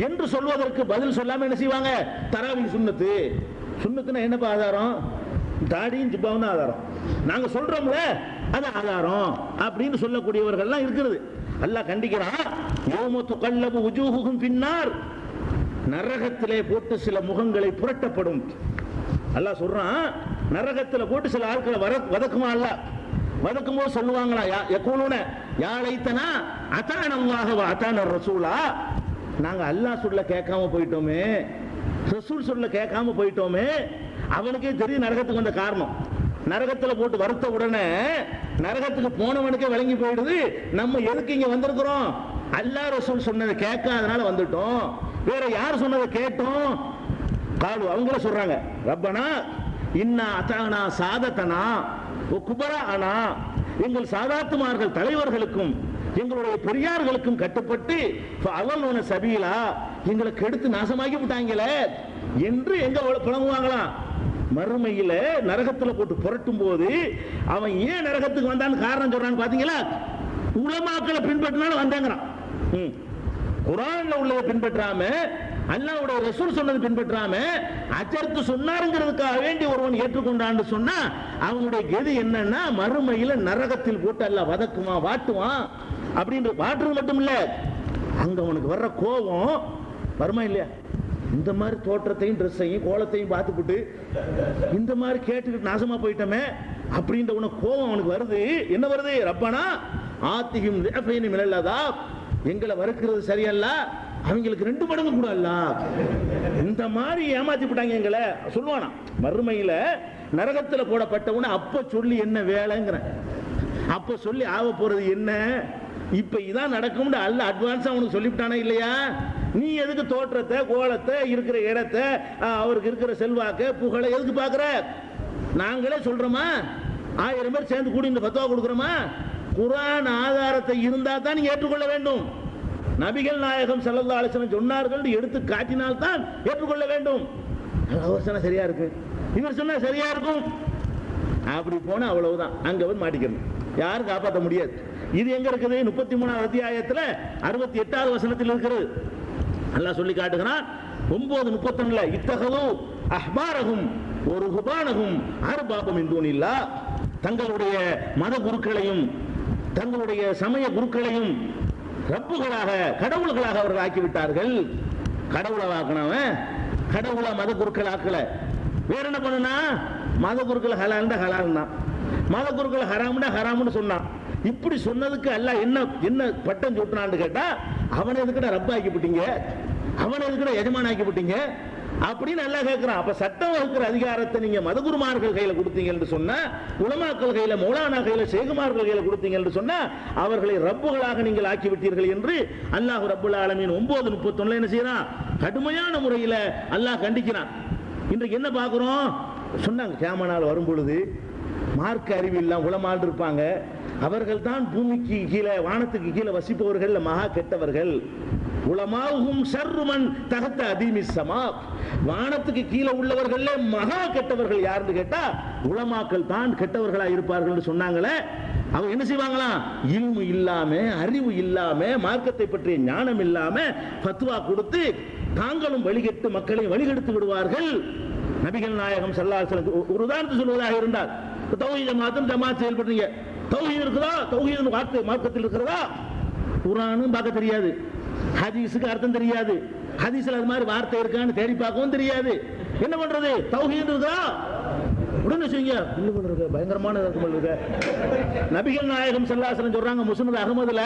என்று சொல்வதற்கு பதில் சொல்லாம என்ன செய்வாங்க? தராவி சுன்னத்து. சுன்னத்துனா என்னப்பா ஆதாரம்? தாடியும் ஜிப்பாவும் தான் ஆதாரம். நாங்க சொல்றோம்ல அது ஆதாரம் அப்படின்னு சொல்லக்கூடியவர்கள்லாம் இருக்கிறது. அல்லாஹ் கண்டிக்கிறான், யௌம துகல்லபு வுஜூஹுஹும் ஃபின்னார், நரகத்திலே போட்டு சில முகங்களை புரட்டப்படும். அல்லாஹ் சொல்றான், நரகத்துல போட்டு சில ஆட்களை வதக்குமா? அல்லாஹ் வதக்கும் போது சொல்லுவாங்களா, யகூலுன யா லைத்தனா அதான அல்லாஹ் வ அதான ரசூலா, நாங்க அல்லாஹ் சொல்ல கேட்காம போயிட்டோமே, ரசூல் சொல்ல கேட்காம போயிட்டோமே. அவனுக்கே தெரியும் நரகத்துக்கு வந்த காரணம். நரகத்துல போட்டு வருத்த உடனே நரகத்துக்கு போனவனுக்கே விளங்கி போயிடுது, நம்ம எதுக்கு இங்க வந்திருக்கிறோம்? அல்லாஹ் ரசூல் சொன்னதை கேட்காதனால வந்துட்டோம். வேற யார் சொன்னதை கேட்டோம்? காலு அவங்கள சொல்றாங்க, ரப்பனா இன்னா அதானா சாதத்தனா ஓ குபரா ஆனா, எங்கள் சாதாத்துமார்கள் தலைவர்களுக்கும் எங்களுடைய பெரியார்களுக்கும் கட்டுப்பட்டு அவலோன சபீலா, எங்களை கெடுத்து நாசமாக்கி விட்டாங்களே என்று எங்க புலங்குவாங்களாம். மறுமையில நரகத்துல போட்டு புரட்டும் போது அவன் ஏன் நரகத்துக்கு வந்தான்னு காரணம் சொல்றான்னு பாத்தீங்களா? உலமாக்களை பின்பற்றினாலும் வந்தாங்கிறான். குர்ஆன்ல உள்ளதை பின்பற்றாம, அல்லாஹ்வுடைய ரசூல் சொன்னதை பின்பற்றாம அஜர்த்து சொன்னாருங்கிறதுக்காக வேண்டி ஒருவன் ஏற்றுக்கொண்டான்னு சொன்னா அவனுடைய கதி என்னன்னா மறுமையில நரகத்தில் போட்டு அல்லாஹ் வதக்குமா, வாட்டுவான். அப்படின்ற வாட்டுறது மட்டும் இல்ல, அங்க அவனுக்கு வர்ற கோபம் வருமா இல்லையா? இந்த மாதிரி தோற்றத்தையும் ட்ரெஸ்ஸையும் கோலத்தையும் பார்த்துக்கிட்டு இந்த மாதிரி கேட்டுக்கிட்டு நாசமா போயிட்டோமே அப்படின்ற உனக்கு கோபம் அவனுக்கு வருது. என்ன வருது? ரப்பனா ஆத்திஹிம் லிஅஃபைனி மினல் அதாப், எங்களை வறுக்கிறது சரியல்ல, அவங்களுக்கு 2 மடங்கு கூட அல்ல, இந்த மாதிரி ஏமாத்தி விட்டாங்க எங்களை சொல்லுவானா. மறுமையில நரகத்துல போடப்பட்டவன அப்ப சொல்லி என்ன வேலைங்கிற, அப்ப சொல்லி ஆக போறது என்ன? இப்ப இதான் நடக்கும் அல்ல அட்வான்ஸா அவனுக்கு சொல்லிவிட்டானா இல்லையா? நீ எதுக்கு தோற்றத்தை, கோலத்தை, இருக்கிற இடத்தை, அவருக்கு இருக்கிற செல்வாக்க, புகழை எதுக்கு பாக்குற? நாங்களே சொல்றோமா? 1000 பேர் சேர்ந்து கூடி இந்த ஃபத்வா கொடுக்குறோமா? குர்ஆன் ஆதாரத்தை இருந்தா தான் நீ ஏற்றுக்கொள்ள வேண்டும். நபிகள் நாயகம் ஸல்லல்லாஹு அலைஹி வஸல்லம் சொன்னார்கள் எடுத்து காட்டினால் தான் ஏற்றுக்கொள்ள வேண்டும். அவர் சொன்னா சரியா இருக்கு, இவர் சொன்னா சரியா இருக்கும், அப்படி போனா அவ்வளவுதான், அங்க வந்து மாட்டிக்கணும், யாரும் காப்பாற்ற முடியாது. இது எங்க இருக்குது? 33வது அத்தியாயத்துல 68வது வசனத்தில் இருக்கிறது. அல்லாஹ் சொல்லி காட்டுகிறான் 9:31 இத்தகது அஹ்பாரஹும் ஒரு ருஹ்பானஹும் அர்பாபம் மின் தூனில்லாஹ், தங்களுடைய மத குருக்களையும் தங்களுடைய சமய குருக்களையும் ரப்புகளாக கடவுள்களாக அவர்கள் ஆக்கிவிட்டார்கள். கடவுளை ஆக்கினவன் கடவுளை மத குருக்கள் ஆக்கல. வேற என்ன பண்ணுனா, மத குருக்கள் ஹலால்னா ஹலால் தான், மத குருக்கள் ஹராம்னா ஹராம்னு சொன்னான். இப்படி சொன்னதுக்கு அல்லாஹ் என்ன என்ன பட்டம் சூட்டினான்னு கேட்டா, அவனை எதுக்கிட்ட ரப்ப ஆக்கிவிட்டீங்க, அவனை எதுக்கிட்ட எஜமான் ஆக்கிவிட்டீங்க அப்படின்னு அல்லாஹ் கேட்கிறான். அப்ப சட்டம் வகுக்கிற அதிகாரத்தை நீங்க மதகுருமார்கள் கையில கொடுத்தீங்கன்னு சொன்னா, உலமாக்கள் கையில, மௌலானா கையில, ஷேகுமார்கள் கையில கொடுத்தீங்கன்னு சொன்னா, அவர்களை ரப்புகளாக நீங்கள் ஆக்கிவிட்டீர்கள் என்று அல்லாஹ் ரப்புல் ஆலமீன் 9:31 என்ன செய்யறான், கடுமையான முறையில அல்லாஹ் கண்டிக்கிறான். இன்றைக்கு என்ன பார்க்கிறோம் சொன்னாங்க, கியாம நாள் வரும் பொழுது மார்க்க அறிவில்லாம் உலமால் இருப்பாங்க, அவர்கள் தான் பூமிக்கு கீழே வானத்துக்கு கீழே வசிப்பவர்கள் மகா கெட்டவர்கள். உலமாவும் ஷர்ருமன் தஹத்த அதீமிஸ் ஸமா, வானத்துக்கு கீழே உள்ளவர்கள் மகா கெட்டவர்கள் யாருன்னு கேட்டா உலமாக்கள் தான் கெட்டவர்களா இருப்பார்கள் சொன்னாங்களே. அவங்க என்ன செய்வாங்களாம், இல்மு இல்லாம, அறிவு இல்லாம, மார்க்கத்தை பற்றிய ஞானம் இல்லாம ஃபத்வா கொடுத்து தாங்களும் வழிகெட்டு மக்களை வழிகெடுத்து விடுவார்கள். நபிகள் நாயகம் ஸல்லல்லாஹு அலைஹி வஸல்லம் ஒரு உதாரணத்தை சொல்வதாக இருந்தால், தௌஹீத் ஜமாத் செயல்படுறீங்க, தௌஹீத் இருக்குதா, தௌஹீத் வார்த்தை மார்க்கத்தில் இருக்கிறதா, குர்ஆனும் பார்க்க தெரியாது, ஹதீஸுக்கு அர்த்தம் தெரியாது, ஹதீஸ்ல அது மாதிரி வார்த்தை இருக்கான்னு தேடி பார்க்கவும் தெரியாது. என்ன பண்றது, தௌஹீத் இருக்கா உடனே செய்யுங்க, இல்ல பயங்கரமான இருக்கு. நபிகள் நாயகம் ஸல்லல்லாஹு அலைஹி வஸல்லம் சொல்றாங்க, முஸ்னத் அஹ்மதுல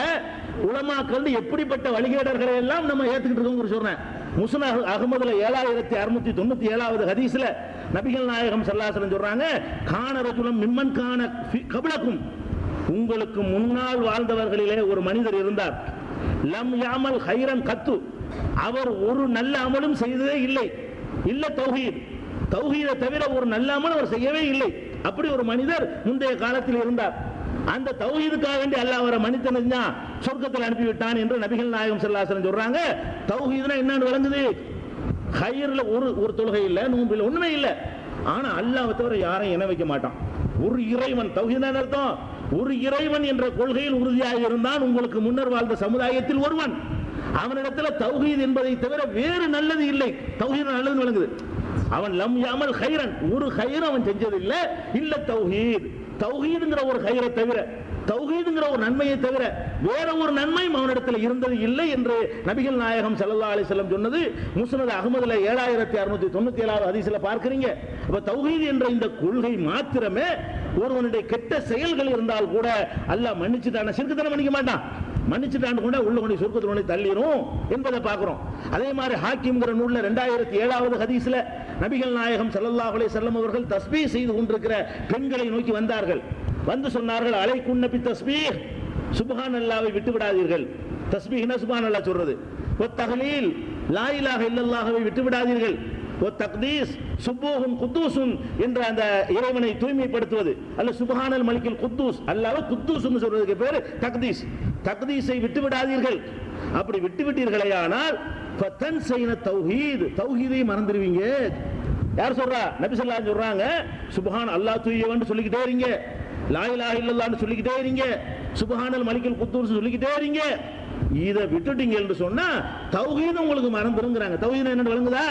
உலமாக்கள் எப்படிப்பட்ட வழிகேடர்களை எல்லாம் நம்ம ஏத்துக்கிட்டு இருக்கோம்னு சொல்றேன். முஸ்னத் அஹ்மதுல 7697வது ஹதீஸ்ல நபிகள் நாயகம் ஸல்லல்லாஹு அலைஹி வஸல்லம் சொல்றாங்க, கான ரஜுலம் மிம்மன் கான கப்லக்கும், உங்களுக்கு முன்னால் வாழ்ந்தவர்களிலே ஒரு மனிதர் இருந்தார், லம் யாமல் ஹைரன் கத்து, அவர் ஒரு நல்ல அமலும் செய்ததே இல்லை, இல்ல தௌஹீத், தௌஹீதை தவிர ஒரு நல்ல அமல் அவர் செய்யவே இல்லை. அப்படி ஒரு மனிதர் முந்தைய காலத்தில் இருந்தார். அந்த தௌஹீதுக்காக வேண்டி அல்லாஹ் அவரை மனிதன் சொர்க்கத்தில் அனுப்பிவிட்டான் என்று நபிகள் நாயகம் ஸல்லல்லாஹு அலைஹி வஸல்லம் சொல்றாங்க. தௌஹீதுனா என்னன்னு விளங்குது, ஹைர்ல ஒரு தொழுகை இல்ல, நோன்பு இல்ல, ஒண்ணுமே இல்ல, ஆனா அல்லாஹ்வை தவிர யாரையும் இணை வைக்க மாட்டான். ஒரு இறைவன், தௌஹீதுனா அர்த்தம் ஒரு இறைவன் என்ற கொள்கையில் உறுதியாக இருந்தான் உங்களுக்கு முன்னர் வாழ்ந்த சமுதாயத்தில் ஒருவன். அவனிடத்துல தௌஹீத் என்பதை தவிர வேறு நல்லது இல்லை, தௌஹீத் நல்லது விளங்குது. அவன் லம் யாமல் ஹைரன், ஒரு ஹைர் அவன் செஞ்சதில்லை, இல்ல தௌஹீத், தௌஹீதுங்கிற ஒரு ஹைரை தவிர, தௌஹீதுங்கிற ஒரு நன்மையை தவிர வேற ஒரு நன்மையும் அவனிடத்தில் இருந்தது இல்லை என்று நபிகள் நாயகம் ஸல்லல்லாஹு அலைஹி வஸல்லம் சொன்னது முஸ்னத் அஹ்மதுல 7697வது ஹதீஸ்ல பார்க்கிறீங்க. அப்ப தௌஹீத் என்ற இந்த கொள்கை மாத்திரமே ஒருவனுடைய கெட்ட செயல்கள் இருந்தால் கூட அல்லாஹ் மன்னிச்சுட்டான, சிறுக்குத்தனம் மன்னிக்க மாட்டான், மன்னிச்சுட்டான்னு கூட உள்ள கொண்டு சொர்க்கத்தில் கொண்டு தள்ளிரும் என்பதை பார்க்கிறோம். அதே மாதிரி ஹாக்கிம்ங்கிற நூல்ல 2007வது ஹதீஸ்ல நபிகள் நாயகம் ஸல்லல்லாஹு அலைஹி வஸல்லம் அவர்கள் தஸ்பீஹ் செய்து கொண்டிருக்கிற பெண்களை நோக்கி வந்தார்கள். வந்து சொன்னார்கள், அலைக்குன்ன பி தஸ்பீஹ், சுப்ஹானல்லாஹ்வை விட்டு விடாதீர்கள். தஸ்பீஹ்னா சுப்ஹானல்லாஹ் சொல்றது. வ தஹ்லீல், லா இலாஹ இல்லல்லாஹ்வை விட்டு விடாதீர்கள். வ தக்தீஸ், சுப்ஹூன் குத்தூஸுன் என்ற அந்த இறைவனை தூய்மைப்படுத்துவது, அல்ல சுப்ஹானல் மலிக்குல் குத்தூஸ், அல்லாஹ் குத்தூஸ்னு சொல்றதுக்கு பேரு தக்தீஸ், தக்தீஸை விட்டு விடாதீர்கள். அப்படி விட்டு விட்டீர்களேயானால் ஃபதன்ஸைன தௌஹீத், தௌஹீதை மறந்துடுவீங்க. யார் சொல்றா, நபி ஸல்லல்லாஹு அலைஹி வஸல்லம் சொல்றாங்க, சுப்ஹான் அல்லாஹ் தூயவன் சொல்லிக்கிட்டே இருங்க, லா இலாஹ இல்லல்லாஹ்னு சொல்லிக்கிட்டே இருங்க, சுப்ஹானல் மலிக்குல் குத்தூஸ் சொல்லிக்கிட்டே இருங்க. இதை விட்டுட்டீங்க என்று சொன்னா தௌஹீத் உங்களுக்கு மறந்துருங்கிறாங்க. தௌஹீத் என்ன விளங்குதா,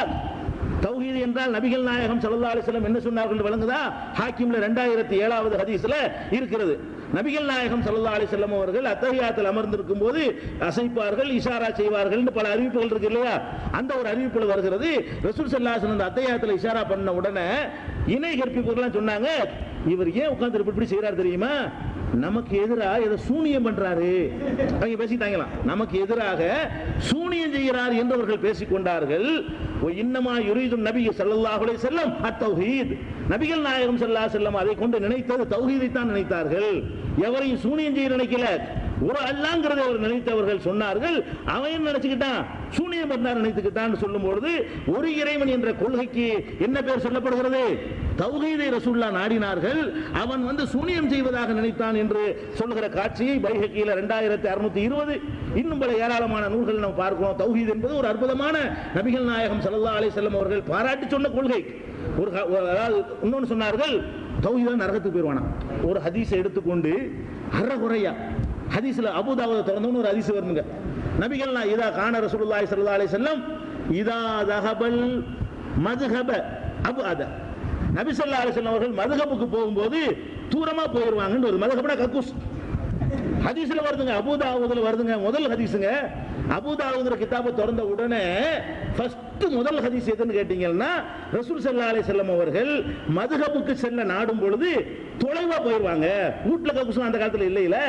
தௌஹீத் என்றால் நபிகள் நாயகம் ஸல்லல்லாஹு அலைஹி வஸல்லம் என்ன சொன்னார்கள் விளங்குதா, ஹாக்கிம்ல 2007வது ஹதீஸ்ல இருக்கிறது. நபிகள் நாயகம் ஸல்லல்லாஹு அலைஹி வஸல்லம் அவர்கள் அத்தஹியாத்தில் அமர்ந்திருக்கும் போது அசைப்பார்கள், இஷாரா செய்வார்கள் பல அறிவிப்புகள் இருக்கு இல்லையா. அந்த ஒரு அறிவிப்புல வருகிறது, ரசூல் ஸல்லல்லாஹு அலைஹி வஸல்லம் அத்தஹியாத்தில் இஷாரா பண்ண உடனே இணை கற்பிப்பவர்கள் சொன்னாங்க, இவர் ஏன் உட்கார்ந்து இப்படி செய்யறாரு தெரியுமா, நமக்கு எதிராக ஏதோ சூனியம் பண்றாரு, அவங்க பேசிட்டாங்களாம், நமக்கு எதிராக சூனியம் செய்கிறார் என்று அவர்கள் பேசிக்கொண்டார்கள். இன்னமா யுரீது நபி ஸல்லல்லாஹு அலைஹி வஸல்லம் அத்தௌஹீத், நபிகள் நாயகம் ஸல்லல்லாஹு அலைஹி வஸல்லம் அதை கொண்டு நினைத்தது தௌஹீதை தான் நினைத்தார்கள், எவரையும் சூனியம் செய்ய நினைக்கல. ஒரு அல்லாஹ்ங்கிறதை அவர் நினைத்தவர்கள் சொன்னார்கள், அவன் நினைச்சுக்கிட்டான் சூனியம் பண்ணார் நினைத்துக்கிட்டான் சொல்லும்போது ஒரு இறைவன் என்ற கொள்கைக்கு என்ன பேர் சொல்லப்படுகிறது, தௌஹீதை ரசூலுல்லாஹ் நாடினார்கள், அவன் சூனியம் செய்வதாக நினைத்தான் என்று சொல்லுகிற காட்சியை பைஹக்கியில 2620 இன்னும் பல ஏராளமான நூல்கள் நம்ம பார்க்கிறோம். தௌஹீத் என்பது ஒரு அற்புதமான நபிகள் நாயகம் ஸல்லல்லாஹு அலைஹி வஸல்லம் அவர்கள் பாராட்டி சொன்ன கொள்கை. ஒரு அதாவது இன்னொன்னு சொன்னார்கள், தௌஹீத் நரகத்துக்கு போயிடுவானா. ஒரு ஹதீஸை எடுத்துக்கொண்டு அறகுறையா ஹதீஸ்ல அபூதாவுத் திறந்தவன ஒரு ஹதீஸ் வருங்க, நபிகள் இதா கான ரசூலுல்லாஹி ஸல்லல்லாஹு அலைஹி வஸல்லம் இதா தஹபல் மذهب அபஅத, நபி ஸல்லல்லாஹு அலைஹி வஸல்லம் அவர்கள் மذهபுக்கு போகும்போது தூரமா போயிடுவாங்கன்னு. ஒரு மذهப்னா கக்கூஸ், ஹதீஸ்ல வருதுங்க, அபூதாவூதுல வருதுங்க, முதல் ஹதீஸுங்க. அபூதாவூதுங்கிற கிதாபை திறந்த உடனே ஃபர்ஸ்ட் முதல் ஹதீஸ் எதுன்னு கேட்டீங்கன்னா, ரசூல் ஸல்லல்லாஹு அலைஹி வஸல்லம் அவர்கள் மதுஹபுக்கு செல்ல நாடும் பொழுது தொலைவா போயிருவாங்க. வீட்டுல கக்குசம் அந்த காலத்துல இல்லையில,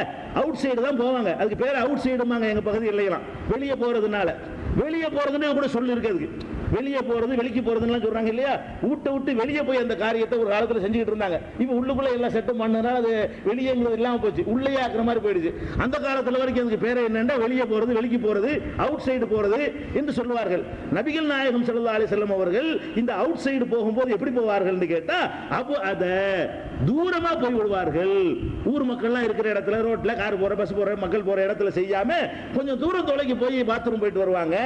அவுட் சைடு தான் போவாங்க. அதுக்கு பேர் அவுட் சைடுமாங்க எங்க பகுதி இல்லையலாம். வெளியே போறதுனால, வெளியே போறதுன்னு கூட சொல்லி இருக்கிறது. வெளியே போறது வெளிக்கு போறதுன்னு சொல்றாங்க இல்லையா. வீட்டை விட்டு வெளியே போய் அந்த காரியத்தை ஒரு காலத்துல செஞ்சுக்கிட்டு இருந்தாங்க. இப்ப உள்ளுக்குள்ள எல்லாம் செட்டப் பண்ணனா அது வெளியே இல்லாம போச்சு, உள்ளே ஆக்குற மாதிரி போயிடுச்சு. அந்த காலத்துல வரைக்கும் அதுக்கு பேர் என்னன்னா வெளியே போறது வெளிக்கு போறது, அவுட் சைடு போறது என்று சொல்லுவார்கள். நபிகள் நாயகம் ஸல்லல்லாஹு அலைஹி வஸல்லம் அவர்கள் இந்த அவுட் சைடு போகும்போது எப்படி போவார்கள் கேட்டா, அப்போ அத தூரமா போய் விடுவார்கள். ஊர் மக்கள்லாம் இருக்கிற இடத்துல, ரோட்ல கார் போற பஸ் போற மக்கள் போற இடத்துல செய்யாம கொஞ்சம் தூரம் தொலைக்கு போய் பாத்ரூம் போயிட்டு வருவாங்க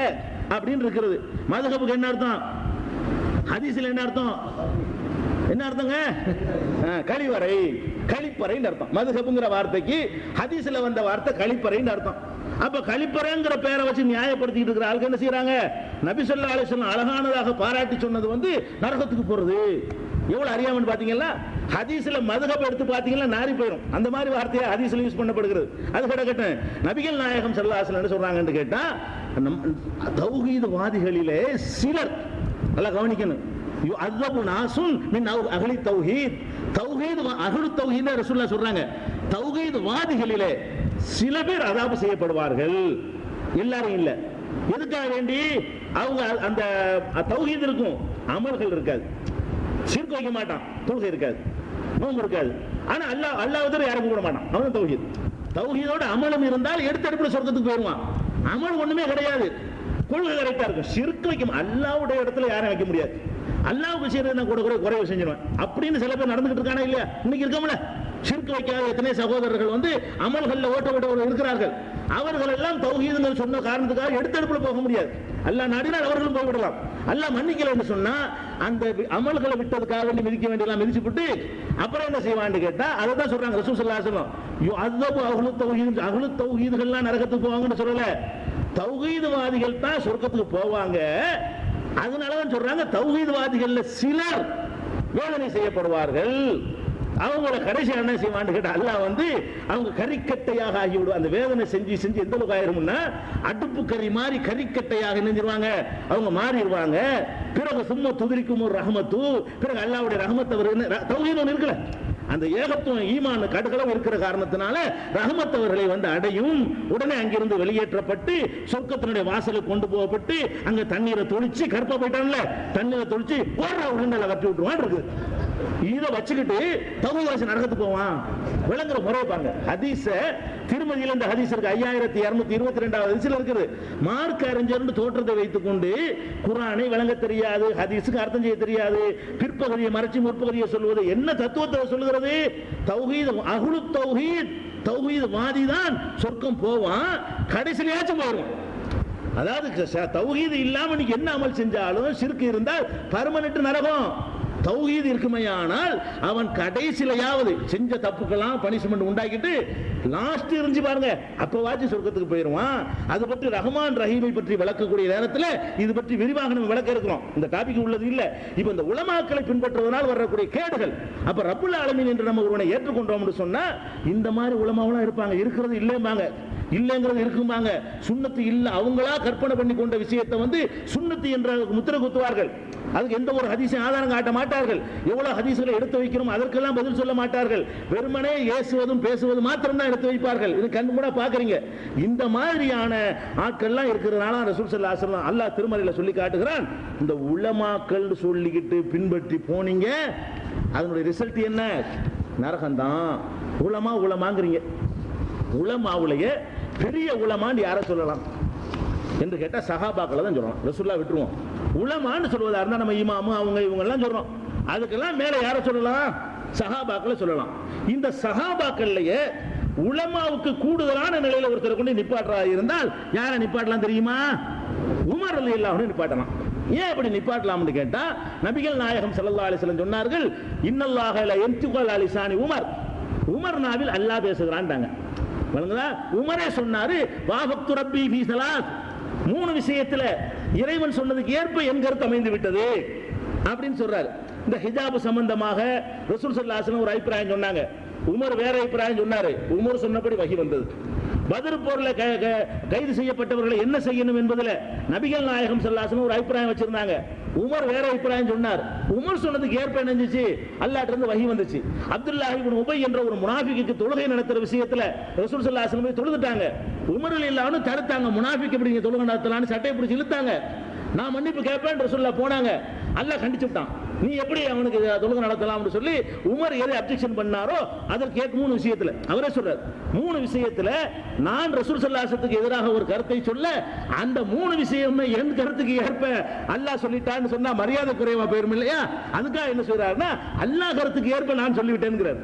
அப்படின்னு இருக்கிறது. மதுஹபுக்கு என்ன அர்த்தம்? ஹதீஸ்ல என்ன அர்த்தம்? என்ன அர்த்தங்க? கழிவறை, கழிப்பறைன்னு அர்த்தம். மதுஹபுங்கிற வார்த்தைக்கு ஹதீஸ்ல வந்த வார்த்தை கழிப்பறைன்னு அர்த்தம். அப்ப கழிப்பறைங்கிற பேரை வச்சு நியாயப்படுத்திட்டு இருக்கிற ஆளுக்கு என்ன செய்யறாங்க? நபி ஸல்லல்லாஹு அலைஹி வஸல்லம் அழகானதாக பாராட்டி சொன்னது நரகத்துக்கு போறது. எவ்வளவு அறியாமன்னு பாத்தீங்களா? ஹதீஸ்ல மதுஹப் எடுத்து பாத்தீங்கன்னா நாரி போயிடும். அந்த மாதிரி வார்த்தையை ஹதீஸ்ல யூஸ் பண்ணப்படுகிறது. அது கிடக்கட்டும். நபிகள் நாயகம் ஸல்லல்லாஹு அலைஹி வஸல்லம் என்ன சொல்றாங்கன்னு கேட்டா, தௌஹீத்வாதிகளிலே சிலர் நல்லா கவனிக்கணும். யுஅذபு நாசுன் மின் அஹ்லி தௌஹீத். தௌஹீத் அஹ்லு தௌஹீத் ரசூலுல்லாஹ் சொல்றாங்க. தௌஹீத்வாதிகளிலே சில பேர் அதாபு செய்யப்படுவார்கள், எல்லாரும் இல்ல. எதுக்காக வேண்டி? அவங்க அந்த தௌஹீத் இருக்கும், அமல்கள் இருக்காது. ஷிர்க் வைக்க மாட்டான், தொழுகை இருக்காது, நோன்பு இருக்காது. ஆனா அல்லாஹ் யாரும் கூட மாட்டான். அவன் தௌஹீத். தௌஹீதோட அமலும் இருந்தால் எடுத்தடுப்புல சொர்க்கத்துக்கு போயிடுவான். அமல் ஒண்ணுமே கிடையாது, கொள்கை கரெக்டா இருக்கும். ஷிர்க் வைக்க அல்லாஹ்வுடைய இடத்துல யாரும் வைக்க முடியாது. அல்லாஹ்வுக்கு செய்யறதுனா கூட குறைவு செஞ்சிருவேன் அப்படின்னு சில பேர் நடந்துகிட்டு இருக்கானே இல்லையா? இன்னைக்கு இருக்கோம்ல. ஷிர்க் வைக்காத எத்தனை சகோதரர்கள் அமல்கள்ல ஓட்ட இருக்கிறார்கள். அவர்கள் எல்லாம் தௌஹீதுன்னு சொன்ன காரணத்துக்காக எடுத்தடுப்புல போக முடியாது. அல்லாஹ் நாடினால் அவர்களும் போய்விடலாம். அல்லாஹ் மன்னிக்கல என்று சொன்னா அந்த அமல்களை விட்டதுக்காக வேண்டி மிதிக்க வேண்டியெல்லாம் மிதிச்சு விட்டு அப்புறம் என்ன செய்வான்னு கேட்டா, அதை தான் சொல்றாங்க ரசூல் ஸல்லல்லாஹு அலைஹி வஸல்லம். யுஅذபு அஹ்லு தௌஹீத். அஹ்லு தௌஹீத்கள்லாம் நரகத்துக்கு போவாங்கன்னு சொல்லல, தௌஹீத்வாதிகள் தான் சொர்க்கத்துக்கு போவாங்க. அதனாலதான் சொல்றாங்க தௌஹீத்வாதிகள்ல சிலர் வேதனை செய்யப்படுவார்கள். அவங்கள கடைசி என்ன செய்வான்னு கேட்டா, அல்லாஹ் அவங்க கறிக்கட்டையாக ஆகிவிடும். அந்த வேதனை செஞ்சு எந்த அளவுக்கு ஆயிரும்னா, அடுப்பு கறி மாதிரி கறிக்கட்டையாக நினைஞ்சிருவாங்க, அவங்க மாறிடுவாங்க. பிறகு சும்மா துதிரிக்கும் ஒரு ரஹமத்து, பிறகு அல்லாஹ்வுடைய ரஹமத் அவர்கள் தௌஹீத் ஒன்று இருக்குல்ல, அந்த ஏகத்துவம் ஈமான் கடுகளவு இருக்கிற காரணத்தினால ரஹமத் அவர்களை அடையும். உடனே அங்கிருந்து வெளியேற்றப்பட்டு சொர்க்கத்தினுடைய வாசலுக்கு கொண்டு போகப்பட்டு அங்க தண்ணீரை தொளிச்சு, கற்ப போயிட்டான்ல, தண்ணீரை தொளிச்சு ஓடுற உருண்டை கட்டி விட்டுருவான் இருக்கு. இதை வச்சுக்கிட்டு தௌஹீத் நரகத்துக்கு போவான். விளங்குற முறை பாருங்க. ஹதீஸ திருமதியில இந்த ஹதீஸ் இருக்கு, 5222வது ஹதீஸ்ல இருக்குது. மார்க் அறிஞர் தோற்றத்தை வைத்துக் கொண்டு குர்ஆனை விளங்க தெரியாது, ஹதீஸுக்கு அர்த்தம் செய்ய தெரியாது, பிற்பகுதியை மறைச்சு முற்பகுதியை சொல்வது என்ன தத்துவத்தை சொல்லுகிறது? தௌஹீத், அஹ்லு தௌஹீத், தௌஹீத்வாதி தான் சொர்க்கம் போவான், கடைசியிலேயாச்சும் போயிடும். அதாவது தௌஹீத் இல்லாம நீங்க என்ன அமல் செஞ்சாலும் ஷிர்க் இருந்தால் பர்மனன்ட் நரகம். தௌஹீத் இருக்குமையானால் அவன் கடைசிலையாவது செஞ்ச தப்புக்கெல்லாம் பனிஷ்மெண்ட் உண்டாக்கிட்டு லாஸ்ட் இருந்து பாருங்க, அப்பவாச்சும் சொர்க்கத்துக்கு போயிடுவான். அது பற்றி ரஹ்மான் ரஹீமை பற்றி விளக்கக்கூடிய நேரத்தில் இது பற்றி விரிவாக நம்ம விளக்க இருக்கிறோம். இந்த டாபிக் உள்ளது இல்ல. இப்ப இந்த உலமாக்களை பின்பற்றுவதனால் வரக்கூடிய கேடுகள், அப்ப ரப்புல் ஆலமீன் என்று நம்ம ஒருவனை ஏற்றுக்கொண்டோம் சொன்னா இந்த மாதிரி உலமாவெல்லாம் இருப்பாங்க, இருக்கிறது இல்லைம்பாங்க, இல்லைங்கிறது இருக்குமாங்க. சுன்னத்து இல்ல, அவங்களா கற்பனை பண்ணி கொண்ட விஷயத்தை சுன்னத்து என்ற முத்திரை குத்துவார்கள். அதுக்கு எந்த ஒரு ஹதீஸை ஆதாரம் காட்ட மாட்டார்கள். எவ்வளவு ஹதீஸ்களை எடுத்து வைக்கிறோம் அதற்கெல்லாம் பதில் சொல்ல மாட்டார்கள். வெறுமனே ஏசுவதும் பேசுவதும் மாத்திரம் தான் எடுத்து வைப்பார்கள். இது கண் கூட பாக்குறீங்க. இந்த மாதிரியான ஆட்கள்லாம் இருக்கிறதுனால ரசூல் ஸல்லல்லாஹு அலைஹி வஸல்லம் அல்லாஹ் திருமறையில சொல்லி காட்டுகிறான், இந்த உலமாக்கள் சொல்லிக்கிட்டு பின்பற்றி போனீங்க, அதனுடைய ரிசல்ட் என்ன? நரகம்தான். உலமாங்கிறீங்க, உலமாவுலயே பெரிய உலமான்னு யாரை சொல்லலாம் என்று கேட்டா சஹாபாக்களை தான் சொல்லலாம். ரசூலுல்லாஹ் விட்டுருவோம். உலமான்னு சொல்வதா இருந்தா நம்ம இமாமு அவங்க இவங்க எல்லாம் சொல்றோம். அதுக்கெல்லாம் மேல யாரை சொல்லலாம்? சஹாபாக்களை சொல்லலாம். இந்த சஹாபாக்கள்லயே உலமாவுக்கு கூடுதலான நிலையில ஒருத்தர் கொண்டு நிப்பாட்டுறா இருந்தால் யாரை நிப்பாட்டலாம் தெரியுமா? உமர் ரலியல்லாஹு அன்ஹு நிப்பாட்டலாம். ஏன் அப்படி நிப்பாட்டலாம்னு கேட்டா, நபிகள் நாயகம் ஸல்லல்லாஹு அலைஹி வஸல்லம் சொன்னார்கள், இன்னல்லாஹ லா யன்திகு அலா லிசானி உமர். உமர் நாவில் அல்லாஹ் பேசுகிறான்டாங்க. உமரே சொன்னாரு, வாஃபக்து ரப்பி ஃபீ ஸலாத், 3 விஷயத்துல இறைவன் சொன்னதுக்கு ஏற்ப என் கருத்து அமைந்து விட்டது அப்படின்னு சொல்றாரு. இந்த ஹிஜாப் சம்பந்தமாக ரசூல் ஸல்லல்லாஹு அலைஹி வஸல்லம் ஒரு அபிப்பிராயம் சொன்னாங்க. உமர் வேற அபிப்பிராயம் சொன்னாரு. உமர் சொன்னபடி வஹி வந்தது. பத்ர் போர்ல கைது செய்யப்பட்டவர்களை என்ன செய்யணும் என்பதில் நபிகள் நாயகம் ஸல்லல்லாஹு அலைஹி வஸல்லம் ஒரு அபிப்பிராயம் வச்சிருந்தாங்க. உமர் வேற அபிப்பிராயம் சொன்னார். உமர் சொன்னதுக்கு ஏற்ப என்னஞ்சிச்சு, அல்லாஹ்ட்ட இருந்து வஹி வந்துச்சு. அப்துல்லாஹ் இப்னு உபை என்ற ஒரு முனாஃபிக்கு தொழுகை நடத்துற விஷயத்துல ரசூல் ஸல்லல்லாஹு அலைஹி வஸல்லம் தொழுதுட்டாங்க. உமர் ரலியல்லாஹு அன்ஹு தடுத்தாங்க. முனாஃபிக் எப்படி நீங்க தொழுகை நடத்தலாம்னு சட்டையை பிடிச்சி இழுத்தாங்க. நான் மன்னிப்பு கேட்பேன் ரசூலுல்லாஹ் போனாங்க. அல்லாஹ் கண்டிச்சு விட்டான். நீ எப்படி அவனுக்கு தொழுகை நடத்தலாம்னு சொல்லி உமர் எதை அப்ஜெக்ஷன் பண்ணாரோ அதற்கு ஏற்ற 3 விஷயத்துல அவரே சொல்றார். 3 விஷயத்துல நான் ரசூல் ஸல்லல்லாஹு அலைஹி வஸல்லத்துக்கு எதிராக ஒரு கருத்தை சொல்ல, அந்த 3 விஷயமே என் கருத்துக்கு ஏற்ப அல்லாஹ் சொல்லிட்டான்னு சொன்னா மரியாதை குறைவா போயிரும் இல்லையா? அதுக்காக என்ன சொல்றாருன்னா, அல்லாஹ் கருத்துக்கு ஏற்ப நான் சொல்லிவிட்டேன்ங்கிறார்.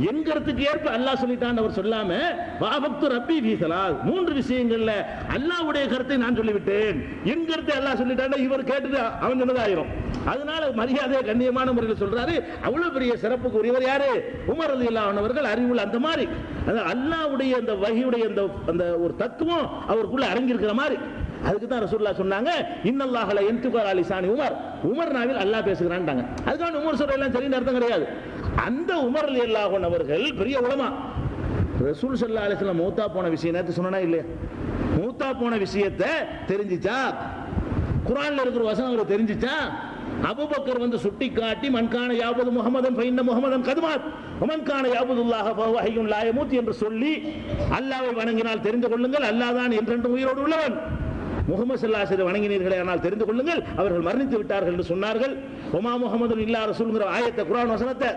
என் கருத்துக்கு ஏற்ப அல்லாஹ் சொல்லிட்டான் அவர் சொல்லாம வாபக்து ரப்பி ஃபீ ஸலாத் 3 விஷயங்கள்ல அல்லாஹ்வுடைய கருத்தை நான் சொல்லிவிட்டேன், என் கருத்தை அல்லாஹ் சொல்லிட்டான் இவர் கேட்டுட்டு அவன் சொன்னதாயிரும். அதனால மரியாதை கண்ணியமான முறையில் சொல்றாரு. அவ்வளவு பெரிய சிறப்புக்கு உரியவர் யாரு? உமர் ரலியல்லாஹு அன்ஹு அவர்கள். அறிவுள்ள அந்த மாதிரி அல்லாஹ்வுடைய அந்த வஹியுடைய அந்த ஒரு தத்துவம் அவருக்குள்ள அடங்கி இருக்கிற மாதிரி. அதுக்கு தான் ரசூலுல்லாஹ் சொன்னாங்க, இன்னல்லாஹ லா யன்திகு அலா லிசானி உமர். உமர் நாவில் அல்லாஹ் பேசுகிறான்டாங்க. அதுக்கான உமர் சொல்ற எல்லாம் சரின்னு அர்த்தம் கிடையாது. அந்த உமர் ரலியல்லாஹு அன்ஹு அவர்கள் பெரிய உலமா. ரசூல் ஸல்லல்லாஹு அலைஹி வஸல்லம் மூத்தா போன விஷயம் நேத்து சொன்னா இல்லையா? மூத்தா போன விஷயத்தை தெரிஞ்சிச்சா? குர்ஆன்ல இருக்கிற வசனம் அவருக்கு தெரிஞ்சிச்சா? அபூபக்கர் வந்து சுட்டி காட்டி மன்கான யாபுது முஹம்மதன் ஃபைன்ன முஹம்மதன் கதுமாத் வமன்கான யாபுதுல்லாஹ ஃபஹுவ ஹய்யுன் லா யமூத் என்று சொல்லி அல்லாஹ்வை வணங்கினால் தெரிந்து கொள்ளுங்கள் அல்லாஹ் தான் என்றென்றும் உயிரோடு உள்ளவன். முஹம்மது ஸல்லல்லாஹு அலைஹி வஸல்லம் வணங்கினீர்களே ஆனால் தெரிந்து கொள்ளுங்கள் அவர்கள் மரணித்து விட்டார்கள் என்று சொன்னார்கள். வமா முஹம்மதுன் இல்லா ரசூல்ங்கிற ஆயத்தை குர்ஆன் வசனத்தை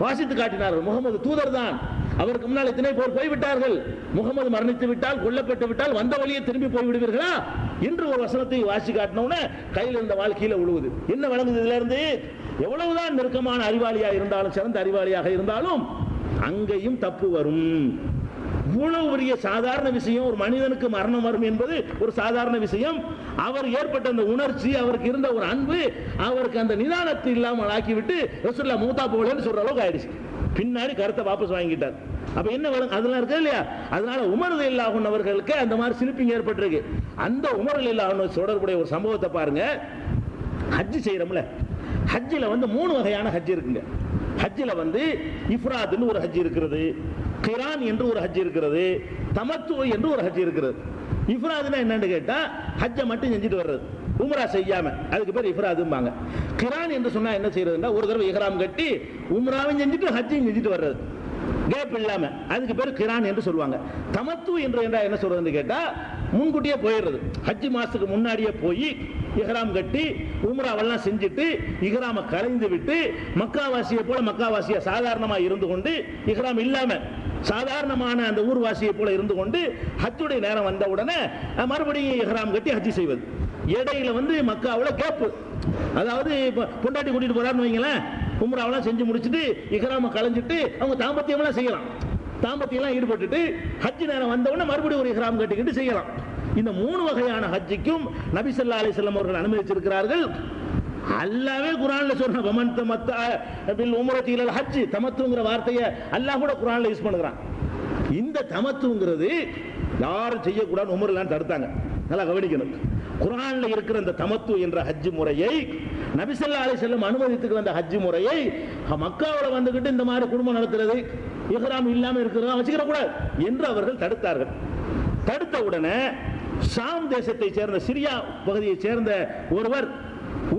வாசித்து காட்டினார்கள். முகமது தூதர் தான், அவருக்கு முன்னால் இத்தனை பேர் போய்விட்டார்கள், முகமது மரணித்து விட்டால் கொல்லப்பட்டு விட்டால் வந்த வழியே திரும்பி போய் விடுவீர்களா என்று ஒரு வசனத்தை வாசி காட்டினோன்னு கையில் இருந்த வாழ்க்கையில உழுவுது. என்ன வழங்குது இதுல இருந்து? எவ்வளவுதான் நெருக்கமான அறிவாளியா இருந்தாலும் சிறந்த அறிவாளியாக இருந்தாலும் அங்கேயும் தப்பு வரும். இவ்வளவு பெரிய சாதாரண விஷயம், ஒரு மனிதனுக்கு மரணம் வரும் என்பது ஒரு சாதாரண விஷயம். அவர் ஏற்பட்ட அந்த உணர்ச்சி, அவருக்கு இருந்த ஒரு அன்பு, அவருக்கு அந்த நிதானத்தை இல்லாமல் ஆக்கிவிட்டு ரசூலுல்லாஹ் மூத்தா போகலன்னு சொல்ற அளவுக்கு ஆயிடுச்சு. பின்னாடி கருத்தை வாபஸ் வாங்கிட்டார். அப்ப என்ன அதெல்லாம் இருக்கு இல்லையா? அதனால உமர் ரலியல்லாஹு அன்ஹு அவர்களுக்கு அந்த மாதிரி ஸ்லிப்பிங் ஏற்பட்டிருக்கு. அந்த உமர் ரலியல்லாஹு அன்ஹு தொடர்புடைய ஒரு சம்பவத்தை பாருங்க. ஹஜ் செய்யறோம்ல, ஹஜ்ஜில் வந்து 3 வகையான ஹஜ் இருக்குங்க. ஹஜ்ஜில் வந்து இஃப்ராத்னு ஒரு ஹஜ் இருக்கிறது, கிரான் என்று ஒரு ஹஜ் இருக்கிறது, தமத்து என்று ஒரு ஹஜ் இருக்கிறது. இஃப்ராத்னா என்னன்னு கேட்டா ஹஜ்ஜை மட்டும் செஞ்சுட்டு வர்றது, உம்ரா செய்யாம, அதுக்கு பேர் இஃப்ராதும்பாங்க. கிரான் என்று சொன்னா என்ன செய்யறதுன்னா ஒரு தடவை இஹ்ராம் கட்டி உம்ராவையும் செஞ்சுட்டு ஹஜ்ஜையும் செஞ்சுட்டு வர்றது, கேப் இல்லாம, அதுக்கு பேர் கிரான் என்று சொல்லுவாங்க. தமத்து என்று என்ன சொல்றதுன்னு கேட்டா முன்கூட்டியே போயிடுறது, ஹஜ் மாசத்துக்கு முன்னாடியே போய் இஹ்ராம் கட்டி உம்ராவெல்லாம் செஞ்சுட்டு இஹ்ராம கலைந்து விட்டு மக்காவாசியை போல மக்காவாசியா சாதாரணமா இருந்து கொண்டு இஹ்ராம் இல்லாம சாதாரணமான அந்த ஊர்வாசியை போல இருந்து கொண்டு ஹஜ்ஜுடைய நேரம் வந்த உடனே மறுபடியும் இஹ்ராம் கட்டி ஹஜ் செய்வது. இடையில வந்து மக்காவில் கேப்பு, அதாவது பொண்டாட்டி கூட்டிட்டு போறாருன்னு வைங்களேன், உம்ராவெல்லாம் செஞ்சு முடிச்சுட்டு இஹ்ராம கலைஞ்சிட்டு அவங்க தாம்பத்தியம்லாம் செய்யலாம், தாம்பத்தியெல்லாம் ஈடுபட்டுட்டு ஹஜ் நேரம் வந்த உடனே மறுபடியும் ஒரு இஹ்ராம் கட்டிக்கிட்டு செய்யலாம். இந்த 3 வகையான ஹஜ்ஜுக்கும் நபி ஸல்லல்லாஹு அலைஹி வஸல்லம் அவர்கள் அனுமதிச்சிருக்கிறார்கள். அல்லாஹ்வே குர்ஆன்ல சொன்ன வமன் தமத்தா பில் உம்ரத்தி இலல் ஹஜ், தமத்துங்கிற வார்த்தையை அல்லாஹ் கூட குர்ஆன்ல யூஸ் பண்ணுகிறான். இந்த தமத்துங்கிறது யாரும் செய்யக்கூடாது, உமர்லாம் தடுத்தாங்க. நல்லா கவனிக்கணும். குர்ஆன்ல இருக்கிற இந்த தமத்து என்ற ஹஜ் முறையை நபி ஸல்லல்லாஹு அலைஹி வஸல்லம் அனுமதித்துக்கிற அந்த ஹஜ் முறையை மக்காவுல வந்துகிட்டு இந்த மாதிரி குடும்பம் நடத்துறது, இஹ்ராம் இல்லாம இருக்கிறதா வச்சுக்கிற கூடாது என்று அவர்கள் தடுத்தார்கள். தடுத்த உடனே ஷாம் தேசத்தை சேர்ந்த சிரியா பகுதியை சேர்ந்த ஒருவர்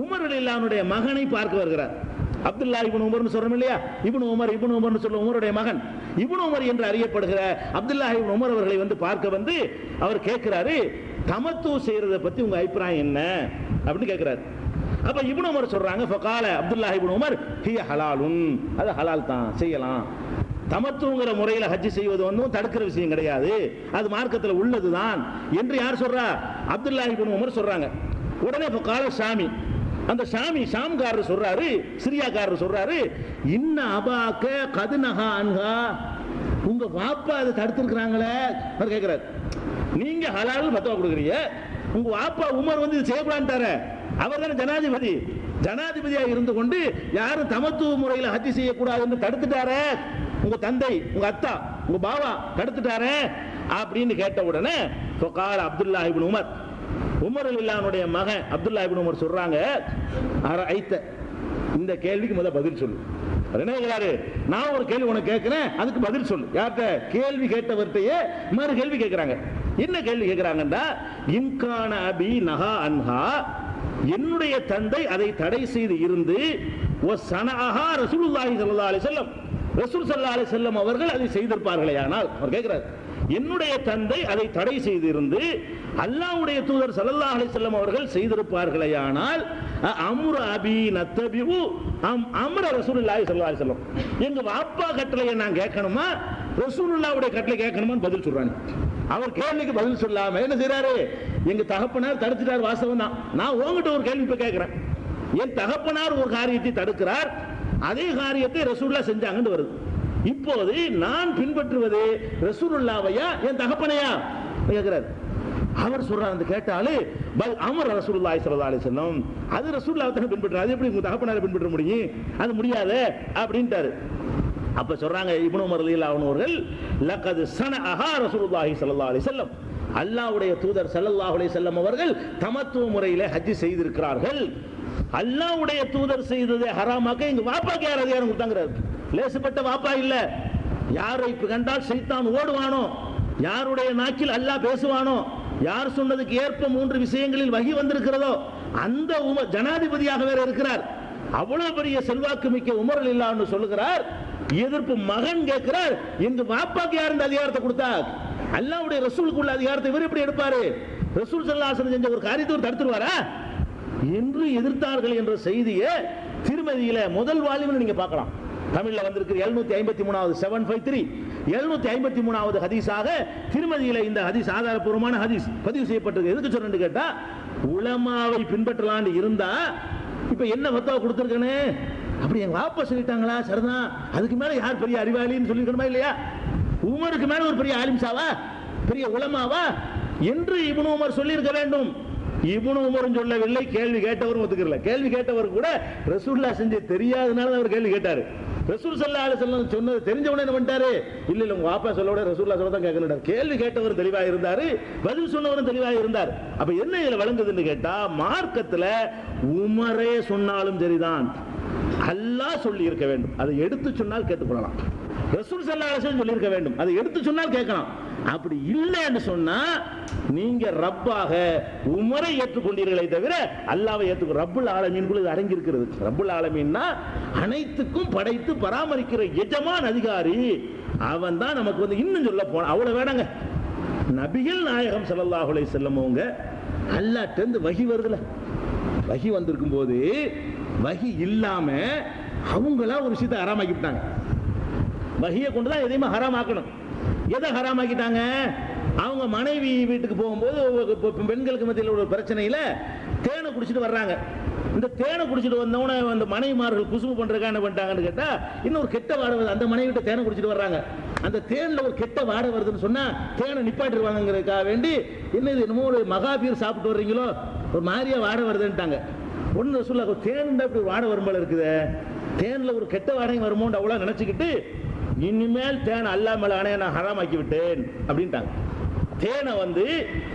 உமர் ரலியல்லாஹு அன்ஹுடைய மகனை பார்க்க வருகிறார். அப்துல்லா இப்னு உமர்னு சொல்றோம் இல்லையா, இப்னு உமர்னு சொல்ற உமருடைய மகன் இப்னு உமர் என்று அறியப்படுகிற அப்துல்லா இப்னு உமர் அவர்களை வந்து பார்க்க வந்து அவர் கேட்கிறாரு, தமத்து செய்யறதை பத்தி உங்க அபிப்பிராயம் என்ன அப்படின்னு கேட்கிறாரு. அப்ப இப்னு உமர் சொல்றாங்க, ஃபகால அப்துல்லா இப்னு உமர் ஹிய ஹலாலுன், அது ஹலால் தான், செய்யலாம். தமத்துங்கிற முறையில் ஹஜ் செய்வது ஒன்றும் தடுக்கிற விஷயம் கிடையாது, அது மார்க்கத்தில் உள்ளதுதான் என்று யார் சொல்றா? அப்துல்லா இப்னு உமர் சொல்றாங்க. உடனே ஃபகால ஷாமி, அந்த ஷாம்காரர் சொல்றாரு, சிரியாக்காரர் சொல்றாரு, இன்ன அபாக்க கதுனஹா அன்ஹா, உங்க வாப்பா அதை தடுத்திருக்கிறாங்களே கேட்கிறார். நீங்க ஹலால் பத்துவா கொடுக்குறீங்க, உங்க வாப்பா உமர் வந்து இது செய்யக்கூடாதுட்டாரு, அவர் தானே ஜனாதிபதி, ஜனாதிபதியாக இருந்து கொண்டு யாரும் தமத்துவ முறையில் ஹஜ் செய்யக்கூடாது என்று தடுத்துட்டாரு, உங்க தந்தை, உங்க அத்தா, உங்க பாவா தடுத்துட்டாரு அப்படின்னு கேட்ட உடனே ஃபகால அப்துல்லா இப்னு உமர், உமர் ரலியல்லாஹு அன்ஹுடைய மகன் அப்துல்லா இப்னு உமர் சொல்றாங்க, இந்த கேள்விக்கு முதல்ல பதில் சொல்லு. என்ன கேட்கிறாரு, நான் ஒரு கேள்வி உனக்கு கேட்கிறேன், அதுக்கு பதில் சொல்லு. யார்கிட்ட? கேள்வி கேட்டவர்கிட்டயே மறு கேள்வி கேட்கிறாங்க. என்ன கேள்வி கேட்கிறாங்கன்னா, இன்கான அபி நஹா அன்ஹா, என்னுடைய தந்தை அதை தடை செய்து இருந்து வஸனஹா ரசூலுல்லாஹி ஸல்லல்லாஹு அலைஹி வஸல்லம், ரசூல் ஸல்லல்லாஹு அலைஹி வஸல்லம் அவர்கள் அதை செய்திருப்பார்களேயானால், அவர் கேட்கிறார், என்னுடைய தந்தை அதை தடை செய்திருந்து அல்லாஹ்வுடைய தூதர் ஸல்லல்லாஹு அலைஹி வஸல்லம் அவர்கள் செய்திருப்பார்களேயானால் அம்ரு அபி நத்தபிஉ அம்ர ரசூலுல்லாஹி ஸல்லல்லாஹு அலைஹி வஸல்லம், எங்க வாப்பா கட்டளையை நான் கேட்கணுமா ரசூலுல்லாஹ்வுடைய கட்டளை கேட்கணுமான்னு பதில் சொல்றாங்க. அவர் கேள்விக்கு பதில் சொல்லாம என்ன செய்யறாரு, எங்க தகப்பனார் தடுத்துட்டார், வாசவம் தான். நான் உங்ககிட்ட ஒரு கேள்வி இப்ப கேட்கிறேன், என் தகப்பனார் ஒரு காரியத்தை தடுக்கிறார், அதே காரியத்தை ரசூலுல்லாஹ் செஞ்சாங்கன்னு வருது. இப்போது நான் பின்பற்றுவது ரசூலுல்லாஹ்வையா என் தகப்பனையா கேட்கிறார். அவர் சொல்றார், அந்த கேட்டாலே பல் அமர் ரசூலுல்லாஹி ஸல்லல்லாஹு அலைஹி வஸல்லம், அது ரசூலுல்லாஹ் தான் பின்பற்றுறாரு, அது எப்படி உங்க தகப்பனாரை பின்பற்ற முடியும், அது முடியாது அப்படின்ட்டாரு. அப்ப சொல்றாங்க இப்னு உமர் ரலியல்லாஹு அன்ஹு அவர்கள், லகத் ஸனஅஹா ரசூலுல்லாஹி ஸல்லல்லாஹு அலைஹி வஸல்லம், அல்லாஹ்வுடைய தூதர் ஸல்லல்லாஹு அலைஹி வஸல்லம் அவர்கள் தமத்துவ முறையில் ஹஜ் செய்திருக்கிறார்கள். அல்லாஹ்வுடைய தூதர் செய்ததை ஹராமாக்க எங்க வாப்பாக்கு யார் அதிகாரம் கொடுத்தாங்கிறார். லேசுப்பட்ட வாப்பா இல்ல. யாரை கண்டால் சைத்தான் ஓடுவானோ, யாருடைய நாக்கில் அல்லாஹ் பேசுவானோ, யார் சொன்னதுக்கு ஏற்ப 3 விஷயங்களில் வஹி வந்திருக்கிறதோ அந்த ஜனாதிபதியாக வேற இருக்கிறார். அவ்வளவு பெரிய செல்வாக்கு மிக்க உமர் ரலியல்லாஹு அன்ஹு சொல்லுகிறார், எதிர்ப்பு மகன் கேட்கிறார், எங்க வாப்பாக்கு யார் இந்த அதிகாரத்தை கொடுத்தா, அல்லாஹ்வுடைய ரசூலுக்கு உள்ள அதிகாரத்தை இவர் எப்படி எடுப்பாரு, ரசூல் ஸல்லல்லாஹு அலைஹி வஸல்லம் செஞ்ச ஒரு காரியத்தை தடுத்துருவாரா என்று எதிர்த்தார்கள் என்ற செய்தியை திருமதியில முதல் வால்யூம்ல நீங்க பார்க்கலாம். தமிழ்ல வந்திருக்கு 753வது 753 753வது ஹதீஸாக திருமதியில இந்த ஹதீஸ் ஆதாரப்பூர்வமான ஹதீஸ் பதிவு செய்யப்பட்டது. எதுக்கு சொல்றேன்னு கேட்டா, உலமாவை பின்பற்றலான்னு இருந்தா இப்ப என்ன ஃபத்வா கொடுத்திருக்கனே, அப்படி எங்க வாப்பா சொல்லிட்டாங்களா, சரிதான், அதுக்கு மேல யார் பெரிய அறிவாளின்னு சொல்லிருக்கணுமா இல்லையா, உமருக்கு மேல ஒரு பெரிய ஆலிம்சாவா, பெரிய உலமாவா என்று இப்னு உமர் சொல்லியிருக்க வேண்டும். இப்னு உமர் சொல்லவில்லை, கேள்வி கேட்டவரும் ஒத்துக்கல. கேள்வி கேட்டவர் கூட ரசூலுல்லாஹ் செஞ்ச தெரியாதனால அவர் கேள்வி கேட்டாரு. ரசூல் ஸல்லல்லாஹு அலைஹி வஸல்லம் சொன்னது தெரிஞ்சவனே என்ன பண்ணிட்டாரு, இல்ல இல்ல உங்க வாப்பா சொல்லோட ரசூலுல்லாஹ் சொல்ல தான் கேட்கணும். கேள்வி கேட்டவர் தெளிவாக இருந்தாரு, பதில் சொன்னவரும் தெளிவாக இருந்தார். அப்ப என்ன இதுல வழங்குதுன்னு கேட்டா, மார்க்கத்துல உமரே சொன்னாலும் சரிதான், அல்லாஹ் சொல்லி இருக்க வேண்டும், அதை எடுத்து சொன்னால் கேட்டுக்கொள்ளலாம். ரசூல் ஸல்லல்லாஹு அலைஹி வஸல்லம் சொல்லி இருக்க வேண்டும், அதை எடுத்து சொன்னால் கேட்கலாம். அப்படி இல்லைன்னு சொன்னா நீங்க ரப்பாக உமரை ஏற்றுக்கொண்டீர்களே தவிர அல்லாஹ்வை ஏற்றுக்கொள்ள. ரப்புல் ஆலமீன் அடங்கி இருக்கிறது. ரப்புல் ஆலமீன்னா அனைத்துக்கும் படைத்து பராமரிக்கிற எஜமான் அதிகாரி, அவன் தான் நமக்கு வந்து இன்னும் சொல்ல போன அவ்வளவு வேணாங்க. நபிகள் நாயகம் ஸல்லல்லாஹு அலைஹி வஸல்லம் அவங்க அல்லாஹ்ட்ட இருந்து வஹி வருதுல, வஹி வந்திருக்கும் போது வஹி இல்லாம அவங்களா ஒரு விஷயத்தை ஹராமாக்கிட்டாங்க. வஹியை கொண்டுதான் எதையுமே ஹராமாக்கணும். எதை ஹராமாக்கிட்டாங்க, அவங்க மனைவி வீட்டுக்கு போகும்போது பெண்களுக்கு மத்தியில் ஒரு பிரச்சனையில தேனை குடிச்சிட்டு வர்றாங்க. இந்த தேனை குடிச்சிட்டு வந்தவன அந்த மனைவிமார்கள் குசும்பு பண்றதுக்காக என்ன பண்ணிட்டாங்கன்னு கேட்டா, இன்னொரு கெட்ட வாடை வருது. அந்த மனைவி கிட்ட தேனை குடிச்சிட்டு வர்றாங்க, அந்த தேன்ல ஒரு கெட்ட வாடை வருதுன்னு சொன்னா தேனை நிப்பாட்டிடுவாங்கிறதுக்காக வேண்டி, என்னமோ ஒரு மகாபீர் சாப்பிட்டு வர்றீங்களோ ஒரு மாதிரியா வாடை வருதுன்ட்டாங்க. ஒன்னு சொல்ல தேன் இப்படி வாடை வரும்போல இருக்குது, தேன்ல ஒரு கெட்ட வாடையும் வருமோன்னு அவ்வளவு நினைச்சுக்கிட்டு இனிமேல் தேன் அல்லாஹ் மேல ஆணைய நான் ஹராமாக்கி விட்டேன் அப்படின்ட்டாங்க. தேனை வந்து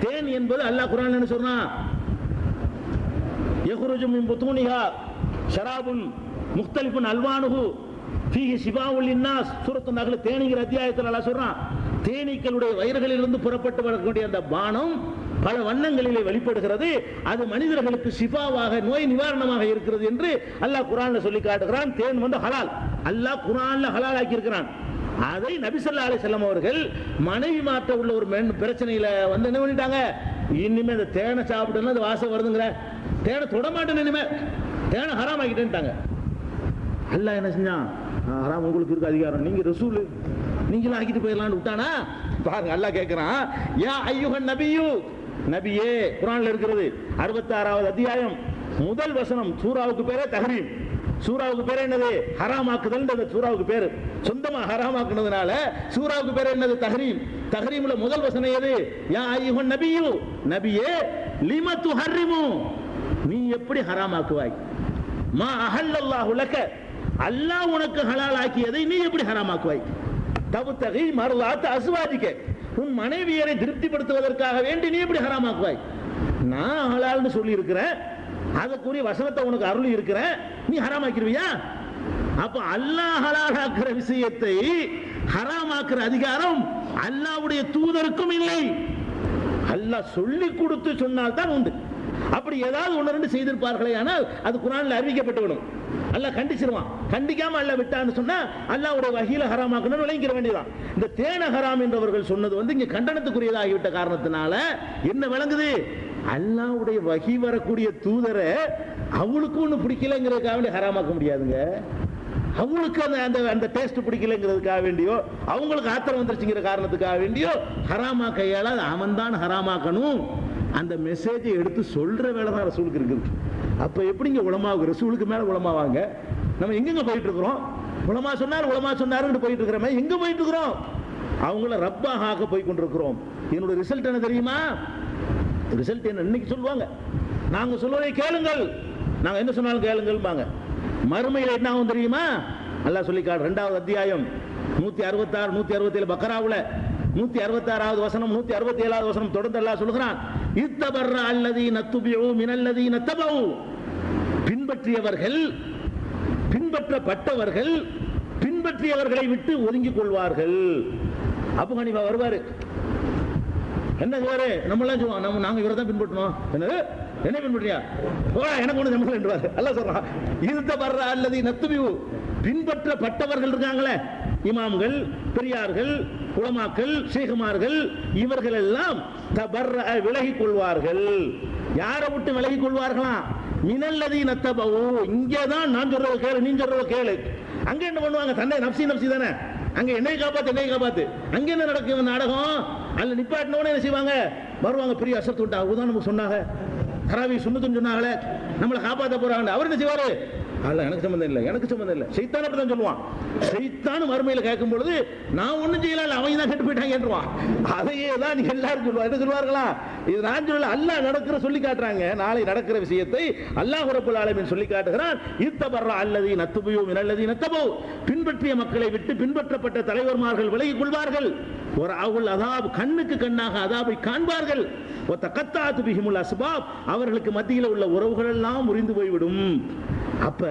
தேன் என்பது அல்லாஹ் குர்ஆன்ல என்ன சொல்றான், யஹ்ருஜு மின் புத்தூனிஹா ஷராபுன் முக்தலிஃபுன் அல்வானுஹு ஃபீஹி ஷிஃபாஉல் லின்னாஸ். சூரத்துன் நஹ்ல் தேனீங்கிற அத்தியாயத்தில் அல்லாஹ் சொல்றான், தேனீக்களுடைய வயிறுகளிலிருந்து புறப்பட்டு வரக்கூடிய அந்த பானம் பல வண்ணங்களிலே வெளிப்படுகிறது, அது மனிதர்களுக்கு ஷிஃபாவாக நோய் நிவாரணமாக இருக்கிறது என்று அல்லாஹ் குர்ஆன்ல சொல்லி காட்டுகிறான். தேன் வந்து ஹலால், அல்லாஹ் குர்ஆன்ல ஹலால் ஆக்கி இருக்கிறான். அதை நபி ஸல்லல்லாஹு அலைஹி வஸல்லம் அவர்கள் மனைவி மாற்ற உள்ள ஒரு பிரச்சனையில வந்து என்ன பண்ணிட்டாங்க, இனிமே இந்த தேனை சாப்பிட்டா அது வாசம் வருதுங்கிற, தேனை தொட மாட்டேன்னு இனிமே தேனை ஹராம் ஆக்கிட்டேன்ட்டாங்க. அல்லாஹ் என்ன செஞ்சான், ஹராம் உங்களுக்கு இருக்கு அதிகாரம், நீங்க ரசூல் நீங்களும் ஆக்கிட்டு போயிடலாம்னு விட்டானா. பாருங்க அல்லாஹ் கேட்கிறான், யா அய்யுஹன் நபியு, நபியே. குர்ஆன்ல இருக்கிறது 66வது அத்தியாயம் முதல் வசனம். சூராவுக்கு பேரே தஹரீம், சூராவுக்கு பேர் என்னது, ஹராமாக்குதல். அந்த சூராவுக்கு பேரு சொந்தமா ஹராமாக்குனதுனால சூராவுக்கு பேர் என்னது, தஹரீம். தஹரீம்ல முதல் வசனம் எது, யா அய்யுஹன் நபியு, நபியே லிம துஹர்ரிமு, நீ எப்படி ஹராமாக்குவாய், மா அஹல்லல்லாஹு லக, அல்லாஹ் உனக்கு ஹலால் ஆக்கியதை நீ எப்படி ஹராமாக்குவாய், தப்தகி மர்லாத் அஸ்வாஜிக, உன் மனைவியரை திருப்திப்படுத்துவதற்காக வேண்டி நீ எப்படி ஹராமாக்குவாய். நான் ஹலால்னு சொல்லி இருக்கிறேன், அதற்குரிய வசனத்தை உனக்கு அருளி இருக்கிறேன், நீ ஹராமாக்கிடுவியா. அப்ப அல்லாஹ் ஹலாலாக்குற விஷயத்தை ஹராமாக்குற அதிகாரம் அல்லாஹ்வுடைய தூதருக்கும் இல்லை. அல்லாஹ் சொல்லி கொடுத்து சொன்னால் தான் உண்டு. அப்படி ஏதாவது ஒன்று ரெண்டு செய்திருப்பார்களே ஆனால் அது குர்ஆனில் அறிவிக்கப்பட்டு விடும். அல்லாஹ் கண்டிச்சிருவான். கண்டிக்காம அல்லாஹ் விட்டான்னு சொன்னா அல்லாஹ்வுடைய வஹீல ஹராமாக்கணும்னு விளங்கிற வேண்டியதான். இந்த தேன ஹராம் என்றவர்கள் சொன்னது இங்க கண்டனத்துக்குரியதாகிவிட்ட காரணத்தினால என்ன விளங்குது? அல்லாஹ்வுடைய வஹீ வரக்கூடிய தூதரை அவளுக்கு ஒண்ணு பிடிக்கலங்கிறதுக்காக வேண்டி ஹராமாக்க முடியாதுங்க. அவங்களுக்கு அந்த டேஸ்ட் பிடிக்கலங்கிறதுக்காக வேண்டியோ அவங்களுக்கு ஆத்திரம் வந்துருச்சுங்கிற காரணத்துக்காக வேண்டியோ ஹராமாக்க இயலாது. அவன் தான் ஹராமாக்கணும். அந்த மெசேஜை எடுத்து சொல்ற வேலை தான் ரசூலுக்கு இருக்குது. அப்ப எப்படிங்க உலமாவுக்கு ரசூலுக்கு மேல உலமாவாங்க? நம்ம எங்கெங்க போயிட்டு இருக்கிறோம்? உலமா சொன்னாரு போயிட்டு இருக்கிறோமே, எங்க போயிட்டு இருக்கிறோம்? அவங்கள ரப்பாக ஆக்க போய் கொண்டிருக்கிறோம். என்னோட ரிசல்ட் என்ன தெரியுமா? ரிசல்ட் என்ன இன்னைக்கு சொல்லுவாங்க, நாங்க சொல்வதை கேளுங்கள், நாங்க என்ன சொன்னாலும் கேளுங்கள். மறுமையில் என்ன ஆகும் தெரியுமா? அல்லாஹ் சொல்லி காட்டு 2வது அத்தியாயம் 166 167 பக்கராவுல 166வது வசனம் 167வது வசனம் தொடர்ந்து அல்லாஹ் சொல்கிறான், இத்தபர்ர அல்லதீன துபிஉ மினல்லதீன தபஉ, பின்பற்றியவர்கள் பின்பற்றப்பட்டவர்கள் பின்பற்றியவர்களை விட்டு ஒதுங்கிக் கொள்வார்கள். அபூ ஹனீஃபா வருவாரு, என்ன சொல்வாரு? நம்மளாம் சொல்லுவோம், நாங்க இவரை தான் பின்பற்றணும். என்ன பின்பற்றியா? எனக்கு ஒண்ணு நம்ம என்றாரு. அல்லாஹ் சொல்றான், இத்தபர்ர அல்லதீன துபிஉ, பின்பற்றப்பட்டவர்கள் இருக்காங்களே, இமாம்கள், பெரியார்கள், உலமாக்கள், ஷேகுமார்கள், இவர்கள் எல்லாம் தபர்ர விலகிக் கொள்வார்கள். யாரை விட்டு விலகிக் கொள்வார்களாம்? மினல்லதீன தபஉ, இங்கதான் நான் சொல்றத கேளு, நீ சொல்றத கேளு. அங்க என்ன பண்ணுவாங்க? தன்னை நப்சி தானே, அங்க என்னை காப்பாத்து. அங்க என்ன நடக்கும் நாடகம்? அல்ல நிப்பாட்டினோட என்ன செய்வாங்க? வருவாங்க, பெரிய அசத்து விட்டா உதாரணம் சொன்னாங்க, தராவி சுன்னத்துன்னு சொன்னாங்களே, நம்மளை காப்பாற்ற போறாங்க. அவர் என்ன செய்வாரு? அல்ல எனக்கு சம்பந்தம் இல்லை. சைத்தான் அப்படிதான் சொல்லுவான். சைத்தான் மறுமையில் கேட்கும் பொழுது நான் ஒண்ணும் செய்யல, அவங்க தான் கெட்டு போயிட்டாங்கன்றான். அதையே தான் நீங்க எல்லாரும் சொல்லுவாங்க. என்ன சொல்வார்களா? இது நான் சொல்லல, அல்லாஹ் நடக்கிற சொல்லி காட்டுறாங்க. நாளை நடக்கிற விஷயத்தை அல்லாஹ் ரப்பல் ஆலமீன் சொல்லி காட்டுகிறான். இத்தபர்ர அல்லதீன துபிஉ மினல்லதீன தபஉ, பின்பற்றிய மக்களை விட்டு பின்பற்றப்பட்ட தலைவர்மார்கள் விலகிக் கொள்வார்கள். ஒரு அவள் அதாப், கண்ணுக்கு கண்ணாக அதாபை காண்பார்கள். ஒத்தகத்தாத்து பிஹிமுல் அஸ்பாப், அவர்களுக்கு மத்தியில் உள்ள உறவுகள் எல்லாம் முறிந்து போய்விடும். அப்ப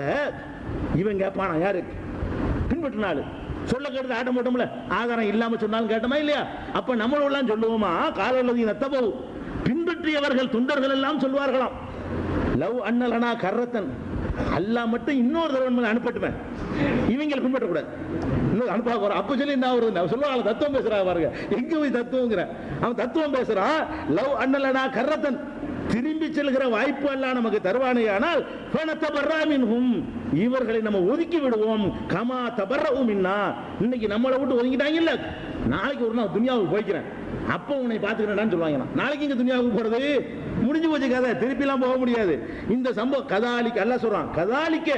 இவன் கேட்பானா? யாரு பின்பற்றினாலும் சொல்ல கேட்டது ஆட்டம் போட்டோம்ல, ஆதாரம் இல்லாம சொன்னாலும் கேட்டோமா இல்லையா? அப்ப நம்மளெல்லாம் சொல்லுவோமா? காலல்லதீன தபஉ, பின்பற்றியவர்கள் தொண்டர்கள் எல்லாம் சொல்வார்களாம், லவ் அன்னலனா கர்ரத்தன், அல்லாஹ் மட்டும் இன்னொரு தடவை அனுப்பட்டுமே, இவங்களை பின்பற்றக்கூடாது, இன்னும் அனுப்ப போற. அப்ப சொல்லி என்ன வருது சொல்லுவாங்க, தத்துவம் பேசுறாங்க பாருங்க. எங்க போய் தத்துவங்கிற? அவன் தத்துவம் பேசுறான். லவ் அன்னலனா கர்ரத்தன், திரும்பி செல்கிற வாய்ப்பு எல்லாம் நமக்கு தருவானே, ஆனால் இவர்களை நம்ம ஒதுக்கி விடுவோம். கமா தபர்ரஉ மின்னா, இன்னைக்கு நம்மளை விட்டு ஒதுங்கிட்டாங்க இல்ல, நாளைக்கு ஒரு நாள் துனியாவுக்கு போய்க்கிறேன், அப்ப உன்னை பாத்துக்கிறேன்னு சொல்லுவாங்க. நாளைக்கு இங்க துனியாவுக்கு போறது முடிஞ்சு போச்சு கதை, திருப்பி எல்லாம் போக முடியாது. இந்த சம்பவம் கதாலிக்க அல்லாஹ் சொல்றான், கதாலிக்க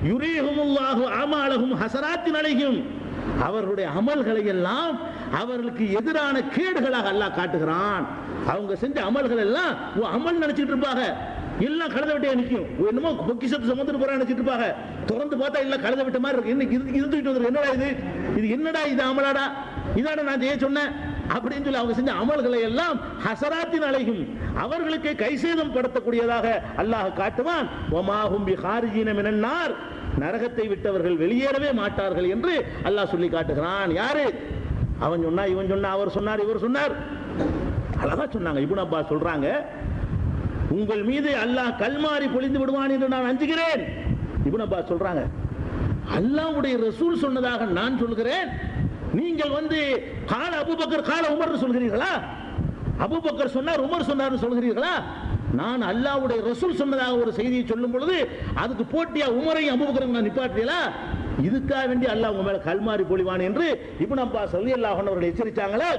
யுரீஹுமுல்லாஹு அமாலஹும் ஹஸராத்தின் அலைஹிம், அவர்களுடைய அமல்களை எல்லாம் அவர்களுக்கு எதிரான கேடுகளாக அல்லாஹ் காட்டுகிறான். அவங்க செஞ்ச அமல்கள் எல்லாம் அமல் நினைச்சிட்டு இருப்பாங்க, எல்லாம் கழுத விட்டே நிற்கும். என்னமோ பொக்கிஷத்து சுமந்துட்டு போறான்னு நினைச்சிட்டு இருப்பாங்க. திறந்து பார்த்தா எல்லாம் கழுத விட்ட மாதிரி இருக்கு. இன்னைக்கு இது தூக்கிட்டு வந்து என்னடா இது என்னடா இது அமலாடா, இதான நான் செய்ய சொன்னேன் அப்படின்னு சொல்லி அவங்க செஞ்ச அமல்களை எல்லாம் ஹஸராத்தின் அலைஹிம், அவர்களுக்கு கைசேதம் படுத்தக்கூடியதாக அல்லாஹ் காட்டுவான். வமாஹும் பிஹாரிஜீன மினன் நார், நரகத்தை விட்டவர்கள் வெளியேறவே மாட்டார்கள் என்று அல்லாஹ் சொல்லி காட்டுகிறான். யாரு? அவன் சொன்னா, இவன் சொன்னா, அவர் சொன்னார், இவர் சொன்னார், அழகா சொன்னாங்க. இப்னு அப்பாஸ் சொல்றாங்க, உங்கள் மீது அல்லாஹ் கல்மாரி பொழிந்து விடுவான் என்று நான் அஞ்சுகிறேன். இப்னு அப்பாஸ் சொல்றாங்க, அல்லாஹ்வுடைய ரசூல் சொன்னதாக நான் சொல்கிறேன், நீங்கள் கால அபூபக்கர் கால உமர் சொல்கிறீர்களா? அபூபக்கர் சொன்னார், உமர் சொன்னார் சொல்கிறீர்களா? நான் அல்லாஹ்வுடைய ரசூல் சொன்னதாக ஒரு செய்தியை சொல்லும் பொழுது அதுக்கு போட்டியா உமரையும் அபூபக்கரையும் நான் நிப்பாட்டுறீங்களா? இதுக்காக வேண்டி அல்லாஹ் உங்க மேல கல்மாரி பொழிவான் என்று இப்னு அப்பாஸ் ரலியல்லாஹு அன்ஹு அவர்கள் எச்சரித்தாங்களே,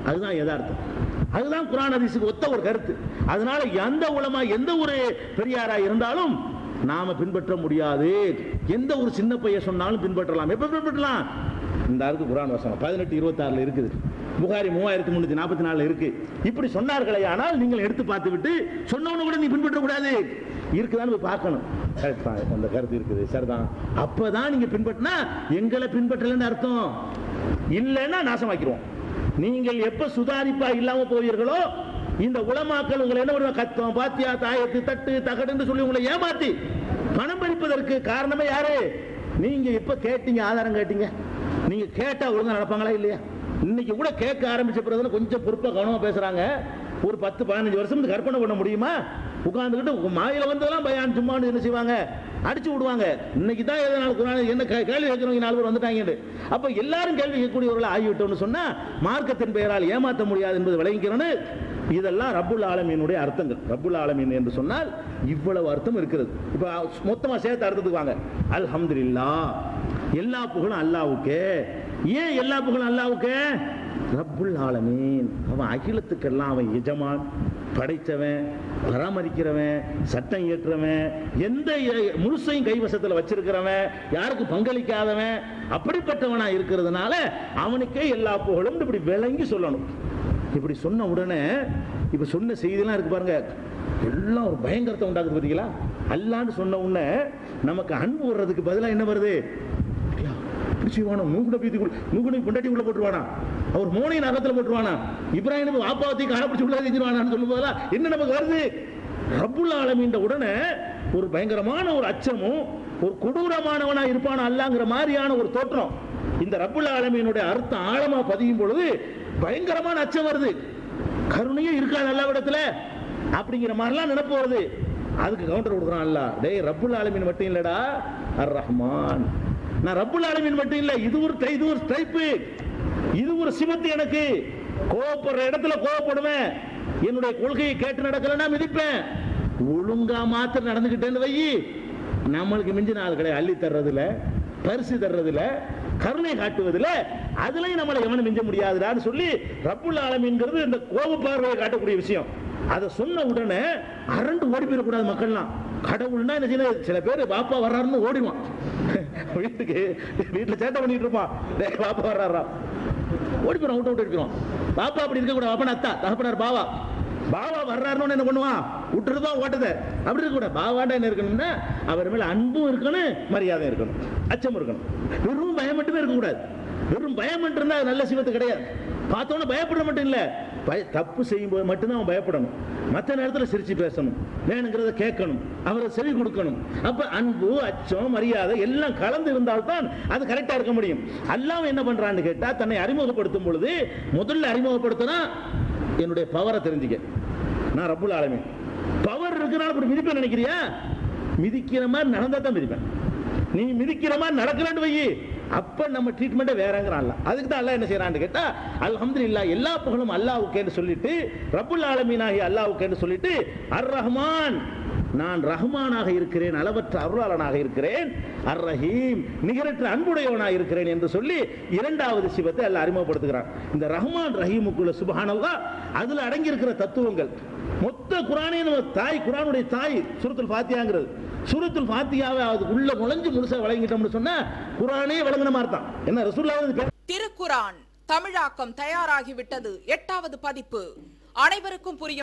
அதுதான் யதார்த்தம். அதுதான் குர்ஆன் ஹதீஸுக்கு ஒத்த ஒரு கருத்து. அதனால எந்த உலமா எந்த ஒரு பெரியாரா இருந்தாலும் நாம பின்பற்ற முடியாது. எந்த ஒரு சின்ன பையன் சொன்னாலும் பின்பற்றலாம். எப்ப பின்பற்றலாம்? இந்த ஆளுக்கு குர்ஆன் வசனம் 18:26 இருக்குது, புகாரி 3344 இருக்கு. இப்படி சொன்னார்களே, ஆனால் நீங்கள் எடுத்து பார்த்து விட்டு சொன்னவனு கூட நீ பின்பற்ற கூடாது, இருக்குதான்னு போய் பார்க்கணும். அந்த கருத்து இருக்குது, சரிதான், அப்பதான் நீங்க பின்பற்றினா எங்களை பின்பற்றலன்னு அர்த்தம். இல்லைன்னா நாசமாக்கிடுவோம். நீங்கள் எப்ப சுதாரிப்பா இல்லாம போவீர்களோ, இந்த உலமாக்கள் உங்களை என்ன பண்ணுவாங்க? கத்தம், பாத்தியா, தாயத்து, தட்டு, தகடுன்னு சொல்லி உங்களை ஏமாத்தி பணம் பறிப்பதற்கு காரணமே யாரு? நீங்க இப்ப கேட்டீங்க, ஆதாரம் கேட்டீங்க, நீங்க கேட்டா ஒழுங்கா நடப்பாங்களா இல்லையா? இன்னைக்கு கூட கேட்க ஆரம்பிச்ச பிறகு கொஞ்சம் பொறுப்பா கவனமா பேசுறாங்க. ஒரு 10-15 வருஷம் கற்பனை பண்ண முடியுமா? உட்கார்ந்துக்கிட்டு மாயில வந்ததெல்லாம் பயான் சும்மான்னு என்ன செய்வாங்க, அடிச்சு விடுவாங்க. இன்னைக்கு தான் எதனால குர்ஆன் என்ன கேள்வி கேட்கிறவங்க 4 பேர் வந்துட்டாங்க. அப்ப எல்லாரும் கேள்வி கேட்கக்கூடியவர்கள் ஆகிவிட்டோம்னு சொன்னா மார்க்கத்தின் பெயரால் ஏமாற்ற முடியாது என்பது விளங்கிக்கிறோன்னு. இதெல்லாம் ரப்புல் ஆலமீனுடைய அர்த்தங்கள். ரப்புல் ஆலமீன் என்று சொன்னால் இவ்வளவு அர்த்தம் இருக்கிறது. இப்ப மொத்தமா சேர்த்து அர்த்தத்துக்கு வாங்க. அல்ஹம்துலில்லாஹ், எல்லா புகழும் அல்லாஹ்வுக்கே. ஏன் எல்லா புகழும் அல்லாஹ்வுக்கே? ரப்புல் ஆலமீன், அவன் அகிலத்துக்கெல்லாம் அவன் எஜமான், படைத்தவன், பராமரிக்கிறவன், சட்டம் இயற்றவன், எந்த முழுசையும் கைவசத்தில் வச்சிருக்கிறவன், யாருக்கு பங்களிக்காதவன், அப்படிப்பட்டவனா இருக்கிறதுனால அவனுக்கே எல்லா புகழும் இப்படி விளங்கி சொல்லணும். இப்படி சொன்ன உடனே இப்ப சொன்ன செய்தியெல்லாம் இருக்கு பாருங்க, எல்லாம் ஒரு பயங்கரத்தை உண்டாக்குது. பார்த்தீங்களா? அல்லான்னு சொன்ன உடனே நமக்கு அன்பு வர்றதுக்கு பதிலாக என்ன வருது? பொண்டாட்டிக்குள்ள போட்டுருவானா, அவர் மோனையின் அகத்துல போட்டுருவானா, இப்ராஹிம் வாப்பாவத்தை காணப்பிடிச்சு உள்ள செஞ்சிருவானான்னு சொல்லும் போதெல்லாம் என்ன நமக்கு வருது? ரப்புல் ஆலமீன் உடனே ஒரு பயங்கரமான ஒரு அச்சமும் ஒரு கொடூரமானவனா இருப்பான அல்லாங்கிற மாதிரியான ஒரு தோற்றம். இந்த ரப்புல் ஆலமீனுடைய அர்த்தம் ஆழமா பதியும் பொழுது பயங்கரமான அச்சம் வருது. கருணையே இருக்காது அல்லாஹ்விடத்துல அப்படிங்கிற மாதிரிலாம் நினைப்பு வருது. அதுக்கு கவுண்டர் கொடுக்குறான் அல்லாஹ். டேய், ரப்புல் ஆலமீன் மட்டும் இல்லடா, அர் ரஹ்மான். நான் ரப்புல் ஆலமீன் மட்டும் இல்ல, இது ஒரு டைப், இது ஒரு சிவத்து. எனக்கு கோபப்படுற இடத்துல கோபப்படுவேன், என்னுடைய கொள்கையை கேட்டு நடக்கலன்னா மிதிப்பேன். ஒழுங்கா மாத்திரம் நடந்துகிட்டேன்னு வை, நம்மளுக்கு மிஞ்சி நாள் கிடையாது. அள்ளி தர்றதுல, பரிசு தர்றதுல, கருணை காட்டுவதில் அதுலயும் நம்மளை எவனும் மிஞ்ச முடியாதுடான்னு சொல்லி ரப்புல் ஆலமீன்ங்கிறது இந்த கோப பார்வையை காட்டக்கூடிய விஷயம். அதை சொன்ன உடனே அரண்டு ஓடி போயிடக்கூடாது மக்கள்லாம். கடவுள்னா என்ன செய்ய, சில பேர் பாப்பா வர்றாருன்னு ஓடிவான். வீட்டுல சேட்டை பண்ணிட்டு இருப்பான், பாப்பா வர்றாரா ஓடி போயிடும், அவுட் அடிக்கிறோம். பாப்பா அப்படி இருக்க கூடாது. அப்பனா அத்தா தகப்பனார் பாவா, பாவா வர்றாருன்னு என்ன பண்ணுவான், விட்டுருதான் ஓட்டத. அப்படி இருக்க கூடாது. பாவாண்டா என்ன இருக்கணும்னா அவர் மேல அன்பும் இருக்கணும், மரியாதை இருக்கணும், அச்சம் இருக்கணும். வெறும் பயம் மட்டுமே இருக்கக்கூடாது. வெறும் பயம் மட்டும் இருந்தா நல்ல சிவத்து கிடையாது. பார்த்தோன்னு பயப்பட மட்டும் இல்ல, தப்பு செய்யும் போது மட்டும்தான் அவன் பயப்படணும். மற்ற நேரத்தில் சிரிச்சு பேசணும், வேணுங்கிறத கேட்கணும், அவரை செவி கொடுக்கணும். அப்ப அன்பு, அச்சம், மரியாதை எல்லாம் கலந்து இருந்தால்தான் அது கரெக்டா இருக்க முடியும். அல்லாஹ் என்ன பண்றான்னு கேட்டா, தன்னை அறிமுகப்படுத்தும் பொழுது முதல்ல அறிமுகப்படுத்தினா என்னுடைய பவரை தெரிஞ்சுக்க. நான் ரப்புல் ஆலமீன், பவர் இருக்கிறனால இப்படி மிதிப்பேன் நினைக்கிறியா? மிதிக்கிற மாதிரி நடந்தா தான் மிதிப்பேன். நீ மிதிக்கிற மாதிரி நடக்கலன்னு வை, அப்ப நம்ம ட்ரீட்மெண்ட் வேறங்கிறான். அதுக்கு தான் அல்லாஹ் என்ன செய்யறான்னு கேட்டா, அல்ஹம்துலில்லாஹ், எல்லா புகழும் அல்லாஹ்வுக்கேன்னு சொல்லிட்டு, ரப்புல் ஆலமீனாகி அல்லாஹ்வுக்கேன்னு சொல்லிட்டு, அர் ரஹ்மான், நான் ரஹ்மானாக இருக்கிறேன், அளவற்ற அருளாளனாக இருக்கிறேன், அர் ரஹீம், நிகரற்ற அன்புடையவனாக இருக்கிறேன் என்று சொல்லி இரண்டாவது சிவத்தை அல்லாஹ் அறிமுகப்படுத்துகிறான். இந்த ரஹ்மான் ரஹீமுக்குள்ள சுப்ஹானல்லாஹ் அதுல அடங்கி இருக்கிற தத்துவங்கள் மொத்த குர்ஆனே தாய், குர்ஆனுடைய தாய் சூரத்துல் ஃபாத்திஹாங்கிறது. சூரத்துல் ஃபாத்திஹாவை அதுக்குள்ள நுழைஞ்சு முழுசா விளங்கிட்டோம்னு சொன்னா குர்ஆனே விளங்கின மாதிரி தான். என்ன ரசூலுல்லாஹ் திருக்குர்ஆன் தமிழாக்கம் தயாராகிவிட்டது. 8வது பதிப்பு அனைவருக்கும் புரியும்